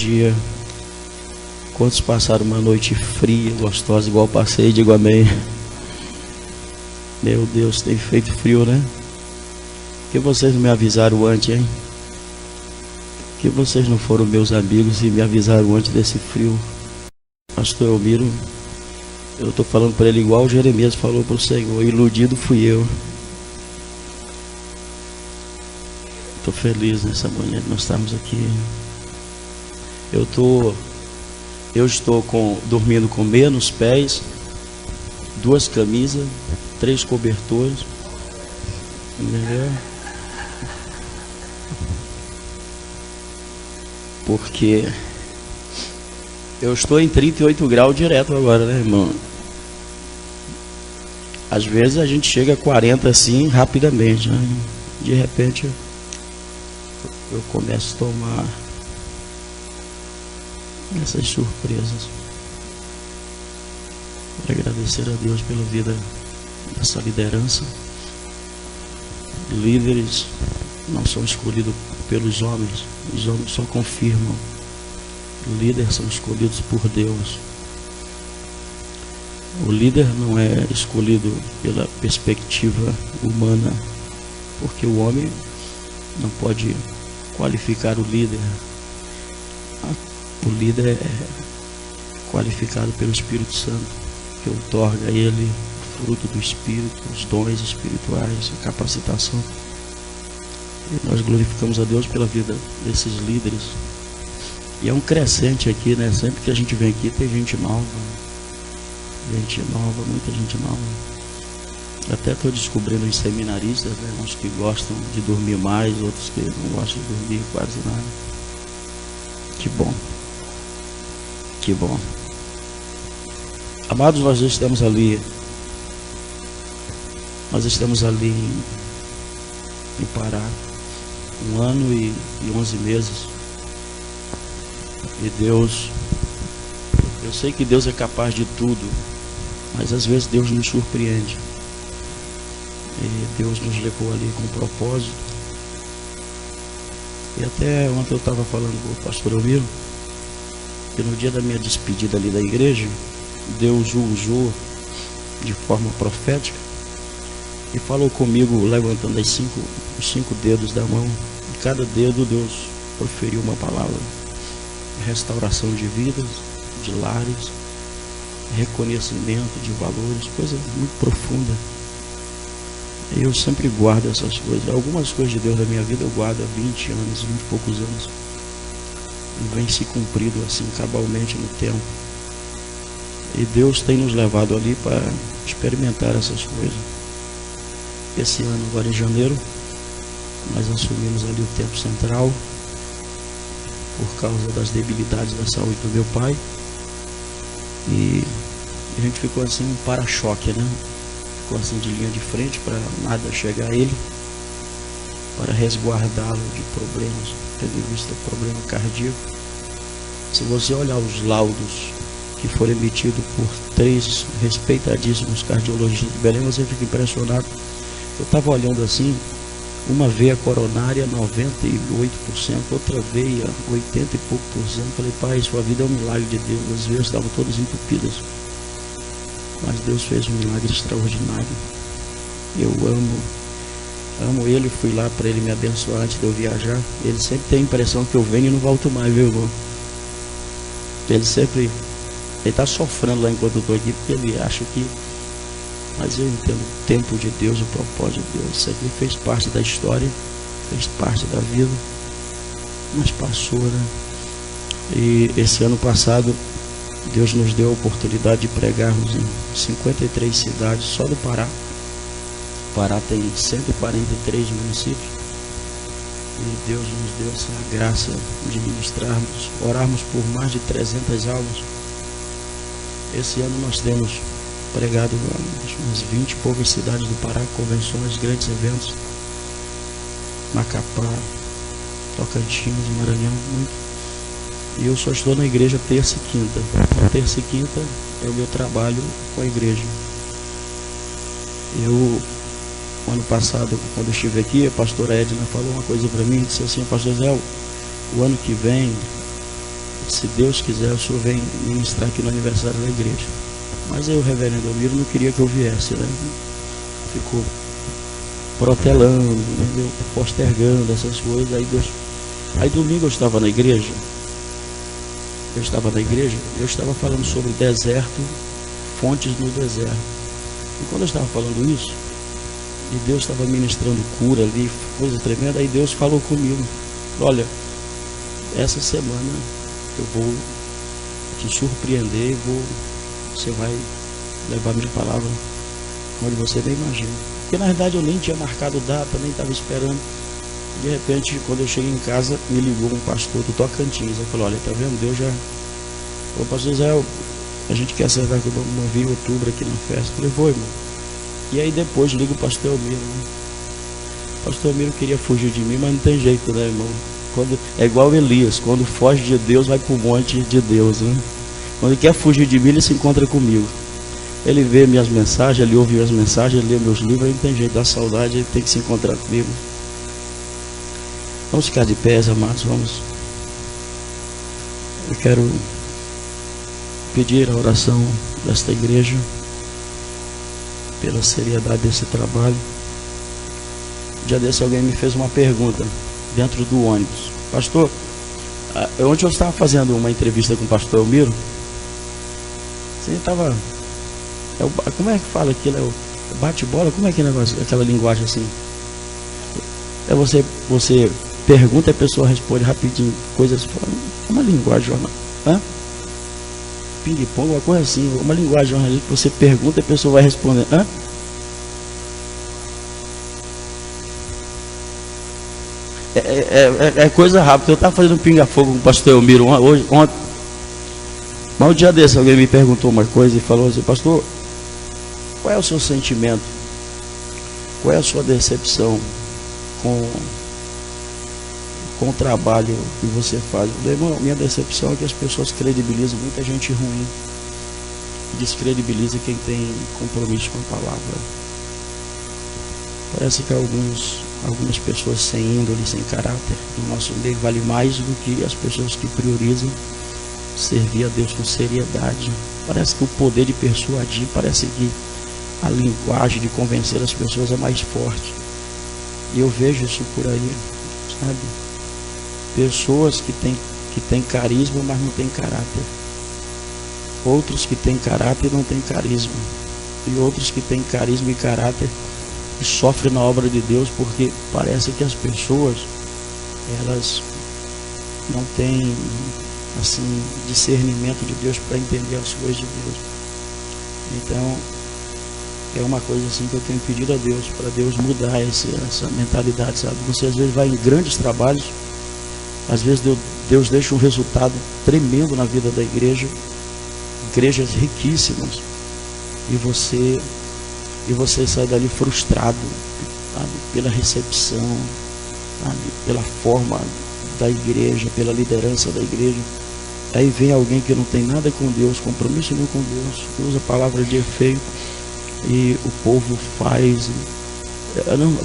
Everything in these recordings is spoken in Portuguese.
Dia. Quantos passaram uma noite fria, gostosa, igual passei? Digo amém. Meu Deus, tem feito frio, né? Por que vocês não me avisaram antes, hein? Por que vocês não foram meus amigos e me avisaram antes desse frio? Pastor Elmiro, eu estou falando para ele igual o Jeremias falou para o Senhor: iludido fui eu. Estou feliz nessa manhã que nós estamos aqui. Eu estou dormindo com menos pés, 2 camisas, 3 cobertores, entendeu? Porque eu estou em 38 graus direto agora, né, irmão? Às vezes a gente chega a 40 assim rapidamente, né? De repente eu começo a tomar essas surpresas. Quero agradecer a Deus pela vida dessa liderança. Líderes não são escolhidos pelos homens, os homens só confirmam. Líderes são escolhidos por Deus. O líder não é escolhido pela perspectiva humana, porque o homem não pode qualificar o líder. O líder é qualificado pelo Espírito Santo, que outorga a ele o fruto do Espírito, os dons espirituais, a capacitação. E nós glorificamos a Deus pela vida desses líderes. E é um crescente aqui, né? Sempre que a gente vem aqui tem gente nova, muita gente nova. Até estou descobrindo os seminaristas, né? Uns que gostam de dormir mais, outros que não gostam de dormir quase nada. Que bom. Que bom. Amados, nós estamos ali em Pará, 1 ano e 11 meses. E Deus, eu sei que Deus é capaz de tudo, mas às vezes Deus nos surpreende. E Deus nos levou ali com propósito. E até ontem eu estava falando com o pastor Elmiro, que no dia da minha despedida ali da igreja, Deus o usou de forma profética e falou comigo levantando os 5 dedos da mão. Em cada dedo Deus proferiu uma palavra: restauração de vidas, de lares, reconhecimento de valores, coisa muito profunda. Eu sempre guardo essas coisas. Algumas coisas de Deus da minha vida eu guardo há 20 anos, 20 e poucos anos. E vem se cumprido assim cabalmente no tempo. E Deus tem nos levado ali para experimentar essas coisas. Esse ano, agora em janeiro, nós assumimos ali o tempo central por causa das debilidades da saúde do meu pai. E a gente ficou assim um para-choque, né? Ficou assim de linha de frente para nada chegar a ele, para resguardá-lo de problemas, tendo em vista o problema cardíaco. Se você olhar os laudos que foram emitidos por 3 respeitadíssimos cardiologistas de Belém, você fica impressionado. Eu estava olhando assim, uma veia coronária 98%, outra veia 80 e pouco por cento. Falei: pai, sua vida é um milagre de Deus. As veias estavam todas entupidas, mas Deus fez um milagre extraordinário. Eu amo ele. Fui lá para ele me abençoar antes de eu viajar. Ele sempre tem a impressão que eu venho e não volto mais, viu, irmão? Ele está sofrendo lá enquanto eu estou aqui, porque ele acha que... Mas eu entendo o tempo de Deus, o propósito de Deus. Isso aqui fez parte da história, fez parte da vida, mas passou, né? E esse ano passado Deus nos deu a oportunidade de pregarmos em 53 cidades só do Pará. O Pará tem 143 municípios. E Deus nos deu essa graça de ministrarmos, orarmos por mais de 300 almas. Esse ano nós temos pregado em umas 20 e poucas cidades do Pará, convenções, grandes eventos. Macapá, Tocantins, Maranhão, muito. E eu só estou na igreja terça e quinta. Terça e quinta é o meu trabalho com a igreja. Ano passado, quando eu estive aqui, a pastora Edna falou uma coisa para mim, disse assim: pastor Zé, o ano que vem se Deus quiser, o senhor vem ministrar aqui no aniversário da igreja. Mas aí o reverendo Elmiro não queria que eu viesse, né? Ficou protelando, entendeu? Postergando essas coisas. Aí domingo eu estava na igreja. Eu estava falando sobre deserto, fontes no deserto. E quando eu estava falando isso, e Deus estava ministrando cura ali, coisa tremenda, aí Deus falou comigo: olha, essa semana eu vou te surpreender, você vai levar minha palavra onde você nem imagina. Porque na verdade eu nem tinha marcado data, nem estava esperando. De repente, quando eu cheguei em casa, me ligou um pastor do Tocantins. Eu falei: olha, tá vendo? Deus já... Ô pastor Israel, a gente quer acertar que vamos vir em outubro aqui na festa. Eu falei: vou, irmão. E aí depois liga o pastor Elmiro, né? O pastor Elmiro queria fugir de mim, mas não tem jeito, né, irmão? É igual Elias, quando foge de Deus, vai para o monte de Deus, né? Quando ele quer fugir de mim, ele se encontra comigo. Ele vê minhas mensagens, ele ouve minhas mensagens, ele lê meus livros, aí não tem jeito, dá saudade, ele tem que se encontrar comigo. Vamos ficar de pés, amados, vamos. Eu quero pedir a oração desta igreja pela seriedade desse trabalho. Um dia desse alguém me fez uma pergunta dentro do ônibus: pastor, ontem eu estava fazendo uma entrevista com o pastor Elmiro. Você estava... como é que fala aquilo? É o bate-bola? Como é que é negócio? Aquela linguagem assim? É você pergunta e a pessoa responde rapidinho, coisas... Uma linguagem jornal. Ping-pong, uma coisa assim. Uma linguagem jornalística que você pergunta e a pessoa vai responder. É coisa rápida. Eu estava fazendo um pinga-fogo com o pastor Elmiro ontem. Mas um dia desse alguém me perguntou uma coisa e falou assim: pastor, qual é o seu sentimento? Qual é a sua decepção com o trabalho que você faz? Eu falei: irmão, minha decepção é que as pessoas credibilizam muita gente ruim, descredibiliza quem tem compromisso com a palavra. Parece que algumas pessoas sem índole, sem caráter no nosso meio vale mais do que as pessoas que priorizam servir a Deus com seriedade. Parece que o poder de persuadir, parece que a linguagem de convencer as pessoas é mais forte. E eu vejo isso por aí, sabe? Pessoas que têm carisma, mas não têm caráter. Outros que têm caráter e não têm carisma. E outros que têm carisma e caráter e sofrem na obra de Deus, porque parece que as pessoas, elas não têm assim discernimento de Deus para entender as coisas de Deus. Então é uma coisa assim que eu tenho pedido a Deus, para Deus mudar essa mentalidade, sabe? Você às vezes vai em grandes trabalhos, às vezes Deus deixa um resultado tremendo na vida da igreja, igrejas riquíssimas, e você sai dali frustrado, sabe? Pela recepção, sabe? Pela forma da igreja, pela liderança da igreja. Aí vem alguém que não tem nada com Deus, compromisso nenhum com Deus, usa palavras de efeito, e o povo faz.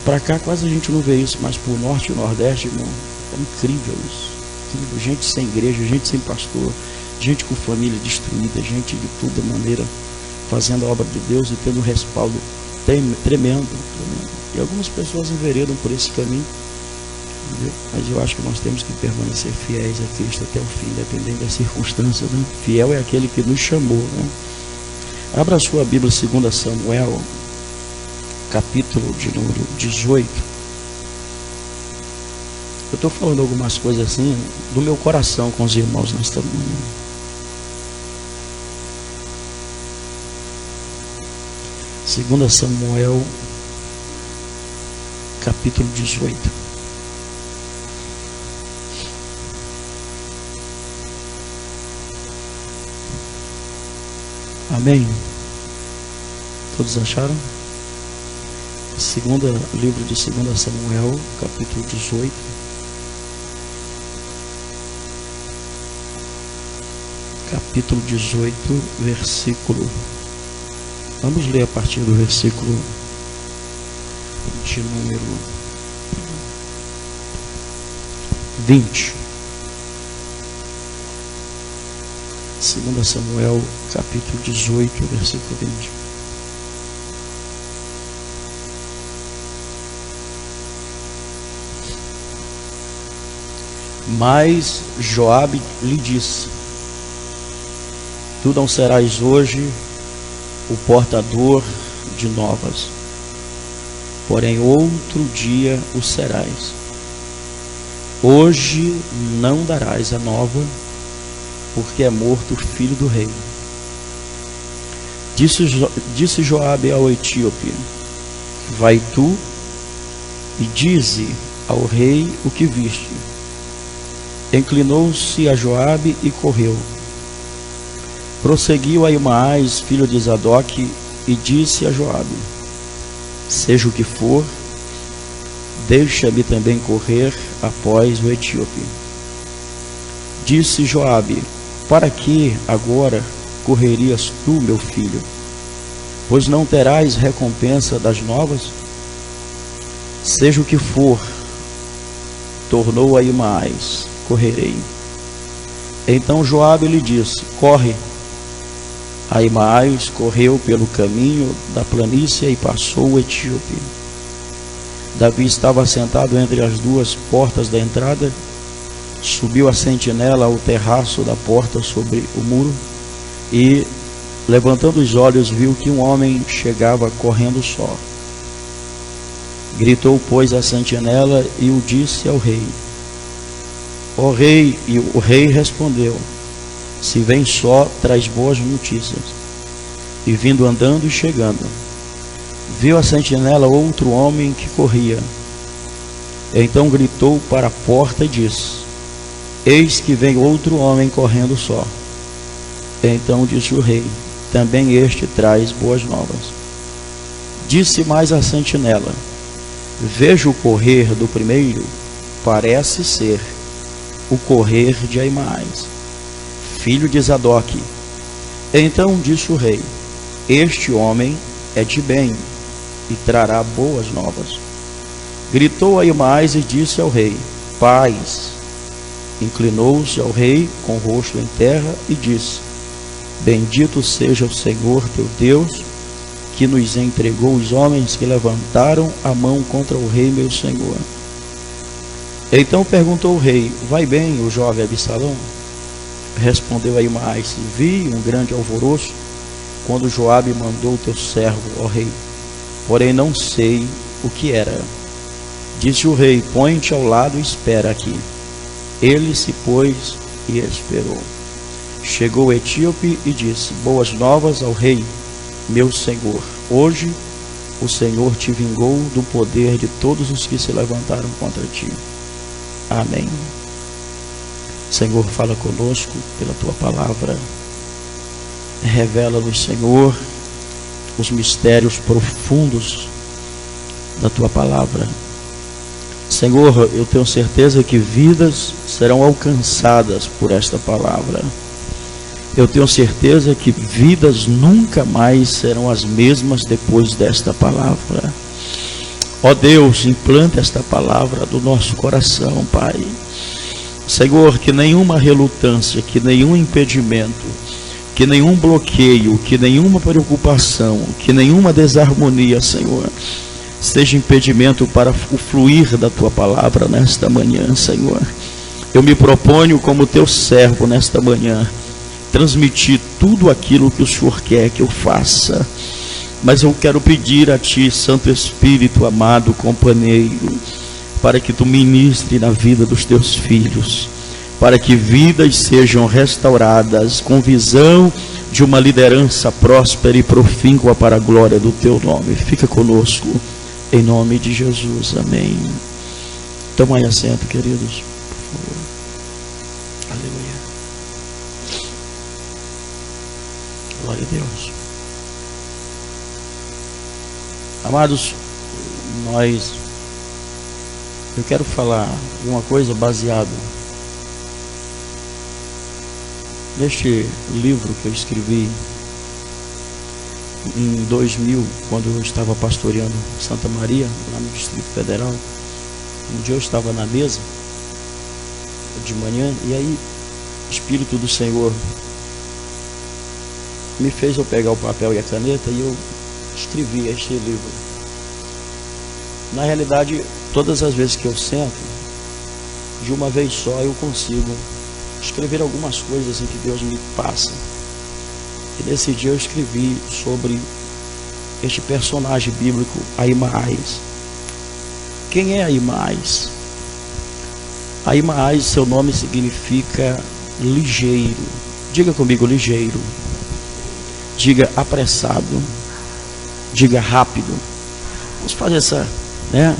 Para cá quase a gente não vê isso, mas para o norte e o nordeste, irmão, é incrível isso. Incrível. Gente sem igreja, gente sem pastor, gente com família destruída, gente de toda maneira fazendo a obra de Deus e tendo um respaldo tremendo. E algumas pessoas enveredam por esse caminho, entendeu? Mas eu acho que nós temos que permanecer fiéis a Cristo até o fim, dependendo das circunstâncias, né? Fiel é aquele que nos chamou, né? Abra a sua Bíblia, 2 Samuel, capítulo de número 18. Eu estou falando algumas coisas assim do meu coração com os irmãos nesta manhã. Segunda Samuel, capítulo 18. Amém? Todos acharam? Livro de 2 Samuel, capítulo 18. Capítulo 18, versículo... Vamos ler a partir do versículo de número 20. 2 Samuel, capítulo 18, versículo 20. Mas Joabe lhe disse: tu não serás hoje o portador de novas, porém outro dia o serás. Hoje não darás a nova, porque é morto o filho do rei. Disse Joabe ao etíope: vai tu e dize ao rei o que viste. Inclinou-se a Joabe e correu. Prosseguiu Ahimaás, filho de Zadok, e disse a Joabe: seja o que for, deixa-me também correr após o etíope. Disse Joabe: para que agora correrias tu, meu filho? Pois não terás recompensa das novas? Seja o que for, tornou Ahimaás, correrei. Então Joabe lhe disse: corre. Ahimaás correu pelo caminho da planície e passou o etíope. Davi estava sentado entre as duas portas da entrada. Subiu a sentinela ao terraço da porta sobre o muro e, levantando os olhos, viu que um homem chegava correndo só. Gritou, pois, a sentinela e o disse ao rei: ó rei. E o rei respondeu: se vem só, traz boas notícias. E vindo andando e chegando, viu a sentinela outro homem que corria. Então gritou para a porta e disse: eis que vem outro homem correndo só. Então disse o rei: também este traz boas novas. Disse mais a sentinela: vejo o correr do primeiro, parece ser o correr de Ahimaás, filho de Zadok. Então disse o rei: este homem é de bem e trará boas novas. Gritou Ahimaás e disse ao rei: paz. Inclinou-se ao rei com o rosto em terra e disse: bendito seja o Senhor teu Deus, que nos entregou os homens que levantaram a mão contra o rei meu senhor. Então perguntou o rei: vai bem o jovem Absalão? Respondeu Ahimaás: vi um grande alvoroço quando Joabe mandou teu servo, ó rei, porém não sei o que era. Disse o rei: põe-te ao lado e espera aqui. Ele se pôs e esperou. Chegou o etíope e disse: boas novas ao rei, meu senhor. Hoje o Senhor te vingou do poder de todos os que se levantaram contra ti. Amém. Senhor, fala conosco pela tua palavra. Revela-nos, Senhor, os mistérios profundos da tua palavra. Senhor, eu tenho certeza que vidas serão alcançadas por esta palavra. Eu tenho certeza que vidas nunca mais serão as mesmas depois desta palavra. Ó Deus, implanta esta palavra do nosso coração, Pai. Senhor, que nenhuma relutância, que nenhum impedimento, que nenhum bloqueio, que nenhuma preocupação, que nenhuma desarmonia, Senhor, seja impedimento para o fluir da tua palavra nesta manhã, Senhor. Eu me proponho como teu servo nesta manhã transmitir tudo aquilo que o Senhor quer que eu faça. Mas eu quero pedir a ti, Santo Espírito amado, companheiro, para que tu ministre na vida dos teus filhos, para que vidas sejam restauradas com visão de uma liderança próspera e profícua para a glória do teu nome. Fica conosco, em nome de Jesus, amém. Tomai assento, queridos, por favor. Aleluia. Glória a Deus. Amados, eu quero falar uma coisa baseado neste livro que eu escrevi em 2000, quando eu estava pastoreando Santa Maria, lá no Distrito Federal. Um dia eu estava na mesa de manhã, e aí o Espírito do Senhor me fez eu pegar o papel e a caneta e eu escrevi este livro. Na realidade, todas as vezes que eu sento, de uma vez só eu consigo escrever algumas coisas assim que Deus me passa. E nesse dia eu escrevi sobre este personagem bíblico, Ahimaaz. Quem é Ahimaaz? Ahimaaz, seu nome significa ligeiro. Diga comigo, ligeiro. Diga apressado. Diga rápido. Vamos fazer essa, né?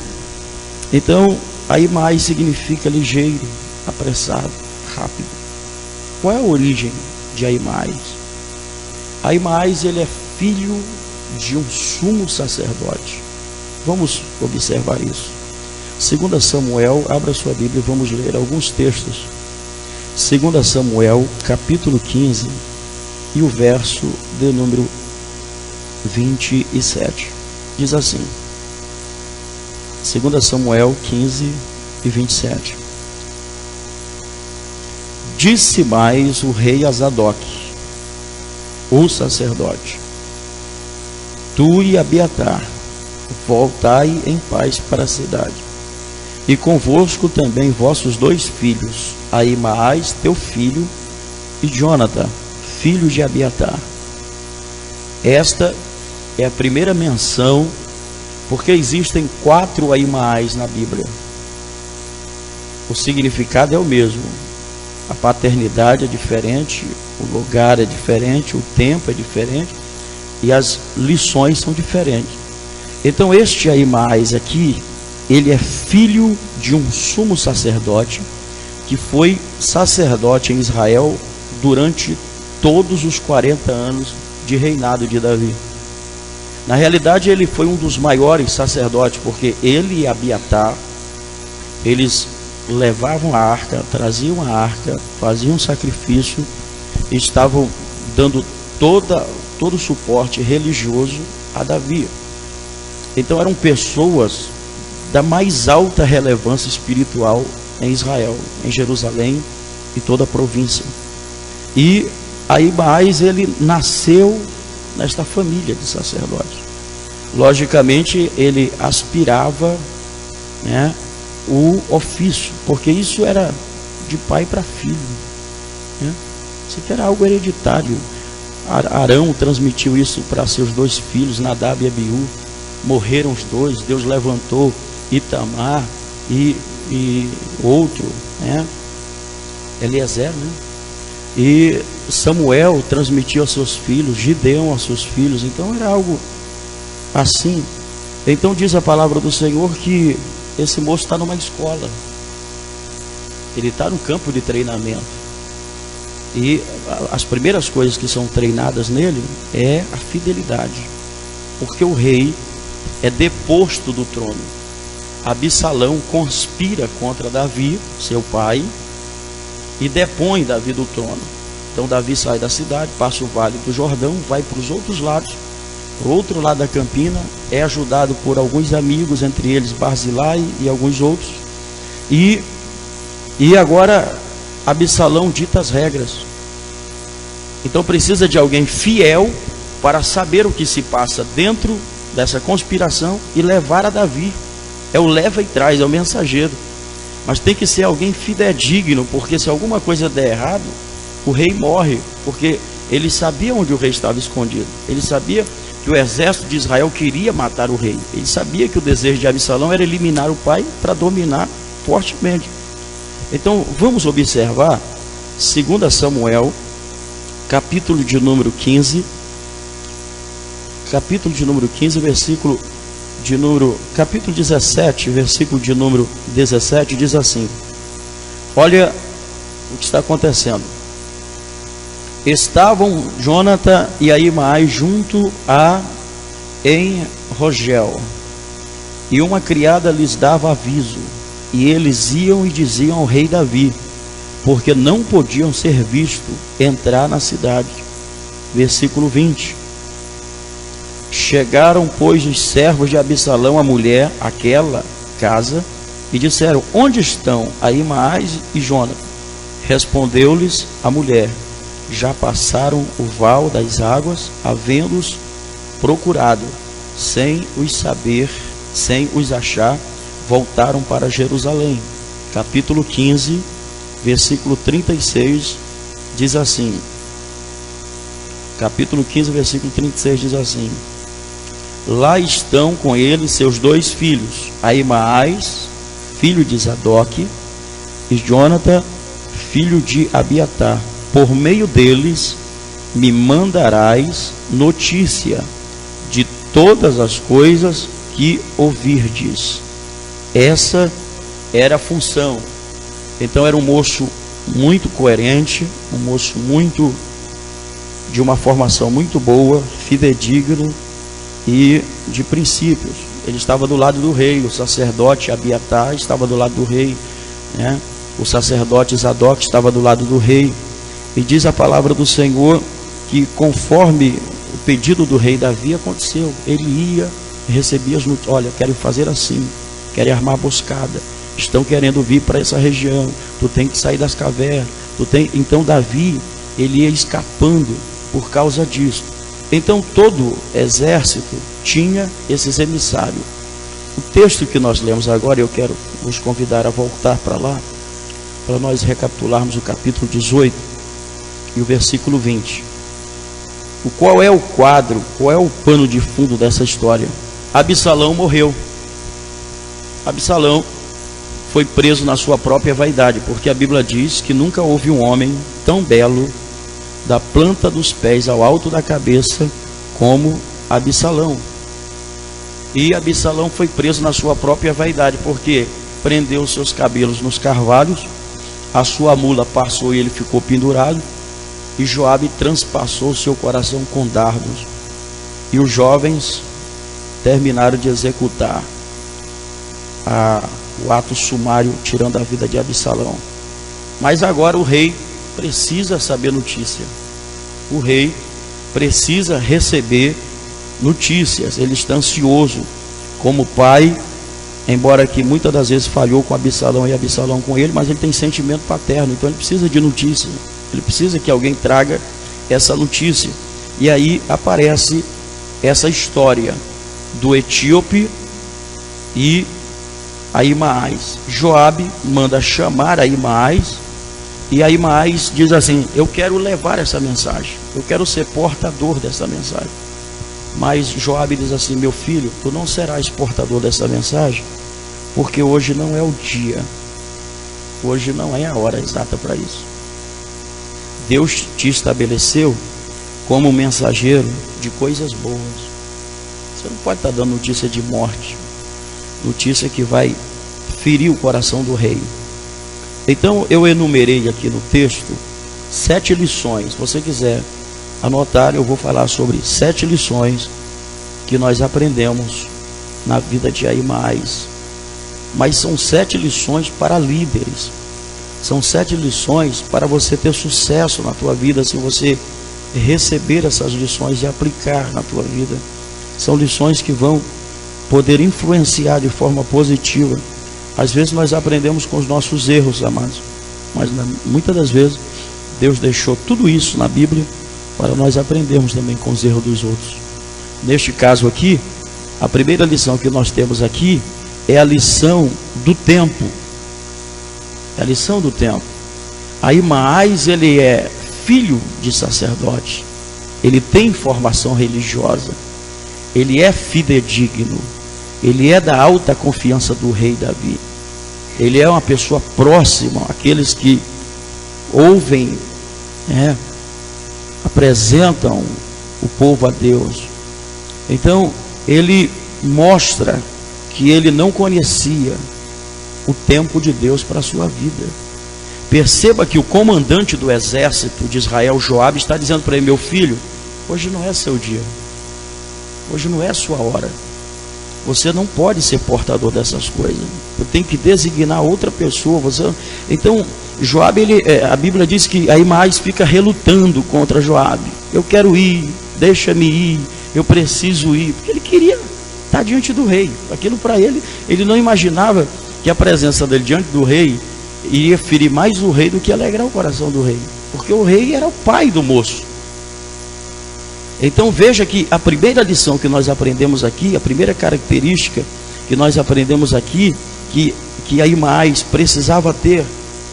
Então, Ahimaaz significa ligeiro, apressado, rápido. Qual é a origem de Ahimaaz? Ahimaaz, ele é filho de um sumo sacerdote. Vamos observar isso. 2 Samuel, abra sua Bíblia e vamos ler alguns textos. 2 Samuel, capítulo 15, e o verso de número 27. Diz assim, 2 Samuel 15 e 27. Disse mais o rei a Zadoque, o sacerdote: Tu e Abiatar, voltai em paz para a cidade, e convosco também vossos 2 filhos, Ahimaaz, teu filho, e Jonatã, filho de Abiatar. Esta é a primeira menção, porque existem 4 Ahimaaz na Bíblia. O significado é o mesmo. A paternidade é diferente, o lugar é diferente, o tempo é diferente e as lições são diferentes. Então este Ahimaaz aqui, ele é filho de um sumo sacerdote que foi sacerdote em Israel durante todos os 40 anos de reinado de Davi. Na realidade, ele foi um dos maiores sacerdotes, porque ele e Abiatar, eles levavam a arca, traziam a arca, faziam sacrifício, e estavam dando todo o suporte religioso a Davi. Então eram pessoas da mais alta relevância espiritual em Israel, em Jerusalém e toda a província. E Ahimaaz, ele nasceu nesta família de sacerdotes. Logicamente ele aspirava, né, o ofício, porque isso era de pai para filho, né? Isso aqui era algo hereditário. Arão transmitiu isso para seus 2 filhos, Nadab e Abiú. Morreram os 2, Deus levantou Itamar e outro, né, Eliezer, né? E Samuel transmitiu aos seus filhos, Gideão aos seus filhos. Então era algo assim. Então diz a palavra do Senhor que esse moço está numa escola, ele está no campo de treinamento, e as primeiras coisas que são treinadas nele é a fidelidade, porque o rei é deposto do trono. Absalão conspira contra Davi, seu pai, e depõe Davi do trono. Então Davi sai da cidade, passa o vale do Jordão, vai para os outros lados, para o outro lado da campina, é ajudado por alguns amigos, entre eles Barzilai e alguns outros, e agora Absalão dita as regras. Então precisa de alguém fiel para saber o que se passa dentro dessa conspiração e levar a Davi. É o leva e traz, é o mensageiro. Mas tem que ser alguém fidedigno, porque se alguma coisa der errado, o rei morre, porque ele sabia onde o rei estava escondido. Ele sabia que o exército de Israel queria matar o rei. Ele sabia que o desejo de Absalão era eliminar o pai para dominar fortemente. Então vamos observar 2 Samuel, capítulo de número 15, versículo de número, capítulo 17, versículo de número 17, diz assim: olha o que está acontecendo. Estavam Jonatã e Ahimaaz junto em Rogel, e uma criada lhes dava aviso, e eles iam e diziam ao rei Davi, porque não podiam ser vistos entrar na cidade. Versículo 20. Chegaram, pois, os servos de Absalão, a mulher, aquela casa, e disseram: onde estão Ahimaaz e Jonatã? Respondeu-lhes a mulher: já passaram o val das águas, havendo-os procurado, sem os saber, sem os achar, voltaram para Jerusalém. Capítulo 15, versículo 36, diz assim. Capítulo 15, versículo 36 diz assim: lá estão com ele seus 2 filhos, Ahimaás, filho de Zadok, e Jonatã, filho de Abiatar. Por meio deles me mandarás notícia de todas as coisas que ouvirdes. Essa era a função. Então era um moço muito coerente, um moço muito de uma formação muito boa, fidedigno e de princípios. Ele estava do lado do rei, o sacerdote Abiatar estava do lado do rei, né? O sacerdote Zadok estava do lado do rei. E diz a palavra do Senhor que conforme o pedido do rei Davi aconteceu, ele ia, recebia as notícias: olha, quero fazer assim, quero armar emboscada, estão querendo vir para essa região, tu tem que sair das cavernas, Então Davi, ele ia escapando por causa disso. Então todo exército tinha esses emissários. O texto que nós lemos agora, eu quero vos convidar a voltar para lá, para nós recapitularmos o capítulo 18 e o versículo 20. Qual é o quadro, qual é o pano de fundo dessa história? Absalão morreu. Absalão foi preso na sua própria vaidade, porque a Bíblia diz que nunca houve um homem tão belo, da planta dos pés ao alto da cabeça, como Absalão. E Absalão foi preso na sua própria vaidade, porque prendeu seus cabelos nos carvalhos, a sua mula passou e ele ficou pendurado, e Joabe transpassou seu coração com dardos, e os jovens terminaram de executar o ato sumário, tirando a vida de Absalão. Mas agora o rei precisa saber notícia, o rei precisa receber notícias, ele está ansioso como pai, embora que muitas das vezes falhou com Absalão e Absalão com ele, mas ele tem sentimento paterno, então ele precisa de notícia, ele precisa que alguém traga essa notícia. E aí aparece essa história do etíope e Ahimaás. Joabe manda chamar Ahimaás, e Ahimaás diz assim: eu quero levar essa mensagem, eu quero ser portador dessa mensagem. Mas Joabe diz assim: meu filho, tu não serás portador dessa mensagem, porque hoje não é o dia, hoje não é a hora exata para isso. Deus te estabeleceu como mensageiro de coisas boas. Você não pode estar dando notícia de morte, notícia que vai ferir o coração do rei. Então eu enumerei aqui no texto 7 lições. Se você quiser anotar, eu vou falar sobre 7 lições que nós aprendemos na vida de Ahimaás. Mas são 7 lições para líderes. São 7 lições para você ter sucesso na tua vida, se você receber essas lições e aplicar na tua vida. São lições que vão poder influenciar de forma positiva. Às vezes nós aprendemos com os nossos erros, amados, mas muitas das vezes Deus deixou tudo isso na Bíblia para nós aprendermos também com os erros dos outros. Neste caso aqui, a primeira lição que nós temos aqui é a lição do tempo. É a lição do tempo. Ahimaás, ele é filho de sacerdote, ele tem formação religiosa, ele é fidedigno, ele é da alta confiança do rei Davi, ele é uma pessoa próxima àqueles que ouvem, apresentam o povo a Deus. Então ele mostra que ele não conhecia o tempo de Deus para a sua vida. Perceba que o comandante do exército de Israel, Joabe, está dizendo para ele: meu filho, hoje não é seu dia, hoje não é sua hora, você não pode ser portador dessas coisas, eu tenho que designar outra pessoa. Então Joabe, a Bíblia diz que Ahimaás fica relutando contra Joabe: eu quero ir, deixa-me ir, eu preciso ir, porque ele queria estar diante do rei. Aquilo para ele, ele não imaginava que a presença dele diante do rei iria ferir mais o rei do que alegrar o coração do rei. porque o rei era o pai do moço. Então veja que a primeira lição que nós aprendemos aqui, a primeira característica que nós aprendemos aqui, que Ahimaás precisava ter,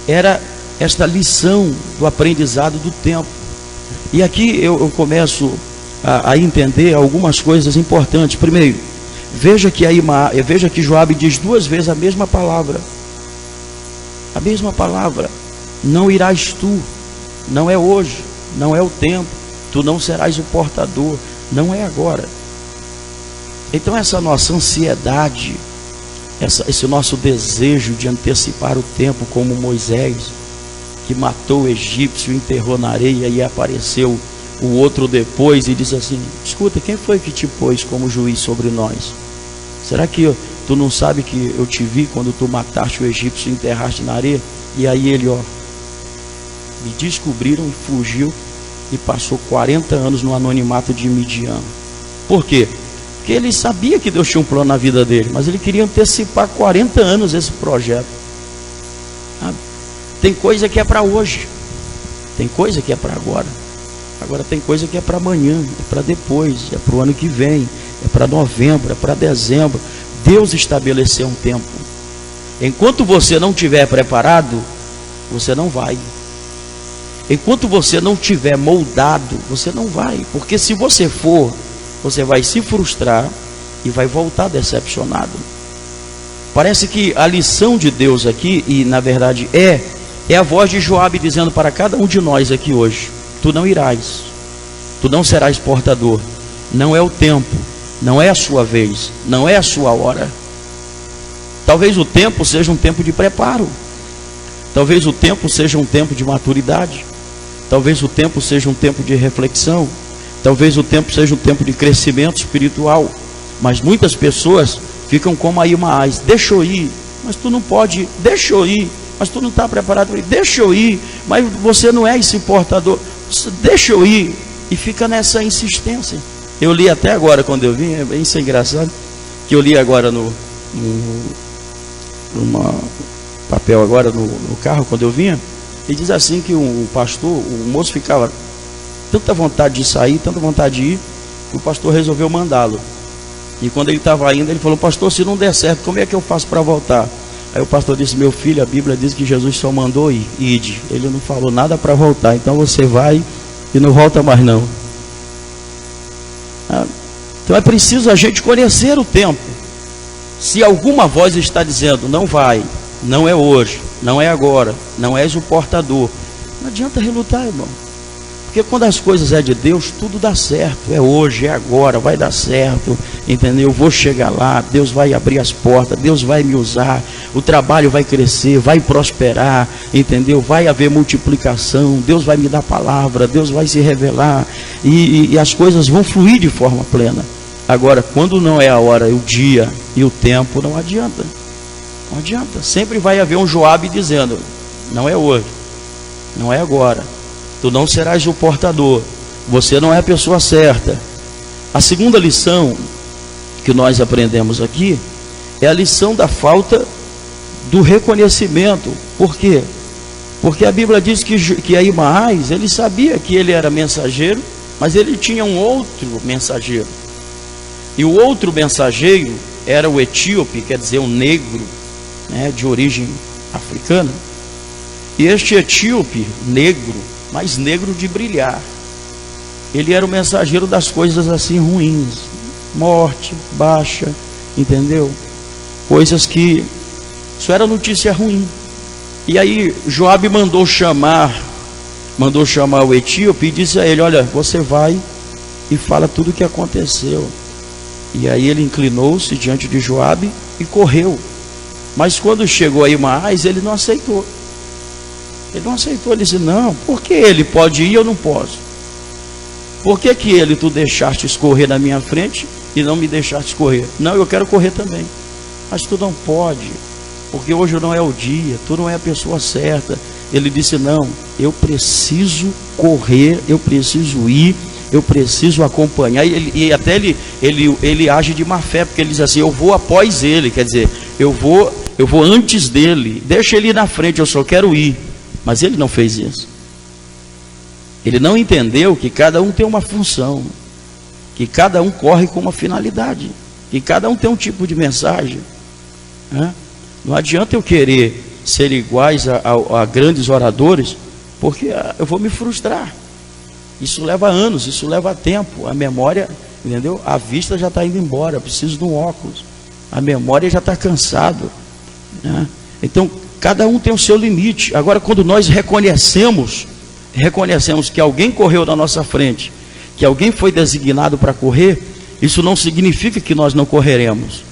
era esta lição do aprendizado do tempo. E aqui eu começo a entender algumas coisas importantes. Primeiro, veja que Joabe diz 2 vezes a mesma palavra. A mesma palavra. Não irás tu, não é hoje, não é o tempo, tu não serás o portador, não é agora. Então essa nossa ansiedade, esse nosso desejo de antecipar o tempo, como Moisés, que matou o egípcio, enterrou na areia, e apareceu o outro depois e disse assim: escuta, quem foi que te pôs como juiz sobre nós? Será que tu não sabe que eu te vi quando tu mataste o egípcio e enterraste na areia? E aí ele, me descobriram e fugiu e passou 40 anos no anonimato de Midian. Por quê? Porque ele sabia que Deus tinha um plano na vida dele, mas ele queria antecipar 40 anos esse projeto. Tem coisa que é para hoje, tem coisa que é para agora. Agora tem coisa que é para amanhã, é para depois, é para o ano que vem, é para novembro, é para dezembro. Deus estabeleceu um tempo. Enquanto você não estiver preparado, você não vai. Enquanto você não estiver moldado, você não vai. Porque se você for, você vai se frustrar e vai voltar decepcionado. Parece que a lição de Deus aqui, e na verdade é a voz de Joabe dizendo para cada um de nós aqui hoje: tu não irás, tu não serás portador, não é o tempo, não é a sua vez, não é a sua hora. Talvez o tempo seja um tempo de preparo, talvez o tempo seja um tempo de maturidade, talvez o tempo seja um tempo de reflexão, talvez o tempo seja um tempo de crescimento espiritual. Mas muitas pessoas ficam como Ahimaás: deixa eu ir, mas tu não pode ir, deixa eu ir, mas tu não está preparado para ir, deixa eu ir, mas você não é esse portador, deixa eu ir, e fica nessa insistência. Eu li até agora, quando eu vim, isso é engraçado, que eu li agora no papel agora no carro, quando eu vinha, e diz assim que o pastor, o moço ficava tanta vontade de sair, tanta vontade de ir, que o pastor resolveu mandá-lo. E quando ele estava indo, ele falou: pastor, se não der certo, como é que eu faço para voltar? Aí o pastor disse: meu filho, a Bíblia diz que Jesus só mandou ir, ide. Ele não falou nada para voltar, então você vai e não volta mais não. Então é preciso a gente conhecer o tempo. Se alguma voz está dizendo: não vai, não é hoje, não é agora, não és o portador, não adianta relutar, irmão. Porque quando as coisas é de Deus, tudo dá certo. É hoje, é agora, vai dar certo, entendeu? Eu vou chegar lá, Deus vai abrir as portas, Deus vai me usar, o trabalho vai crescer, vai prosperar, entendeu? Vai haver multiplicação, Deus vai me dar palavra, Deus vai se revelar, e as coisas vão fluir de forma plena. Agora, quando não é a hora, o dia e o tempo, não adianta. Não adianta. Sempre vai haver um Joabe dizendo: não é hoje, não é agora, tu não serás o portador, você não é a pessoa certa. A segunda lição que nós aprendemos aqui é a lição da falta do reconhecimento. Por quê? Porque a Bíblia diz que Ahimaás, ele sabia que ele era mensageiro, mas ele tinha um outro mensageiro. E o outro mensageiro era o etíope, quer dizer, um negro, né, de origem africana. E este etíope, negro, mas negro de brilhar, ele era o mensageiro das coisas assim ruins, morte, baixa, entendeu? Coisas que, isso era notícia ruim. E aí Joabe mandou chamar o etíope e disse a ele: olha, você vai e fala tudo o que aconteceu. E aí ele inclinou-se diante de Joabe e correu. Mas quando chegou a Ahimaás, ele não aceitou. Ele não aceitou, ele disse: não, por que ele pode ir e eu não posso? Por que ele tu deixaste escorrer na minha frente e não me deixaste correr? Não, eu quero correr também. Mas tu não pode, porque hoje não é o dia, tu não é a pessoa certa. Ele disse: não, eu preciso correr, eu preciso ir, eu preciso acompanhar. E até ele age de má fé, porque ele diz assim: eu vou após ele, quer dizer, eu vou antes dele, deixa ele ir na frente, eu só quero ir. Mas ele não fez isso. Ele não entendeu que cada um tem uma função, que cada um corre com uma finalidade, que cada um tem um tipo de mensagem, né? Não adianta eu querer ser iguais a grandes oradores, porque eu vou me frustrar. Isso leva anos, isso leva tempo. A memória, entendeu? A vista já está indo embora, eu preciso de um óculos. A memória já está cansado, né? Então, cada um tem o seu limite. Agora, quando nós reconhecemos que alguém correu na nossa frente, que alguém foi designado para correr, isso não significa que nós não correremos.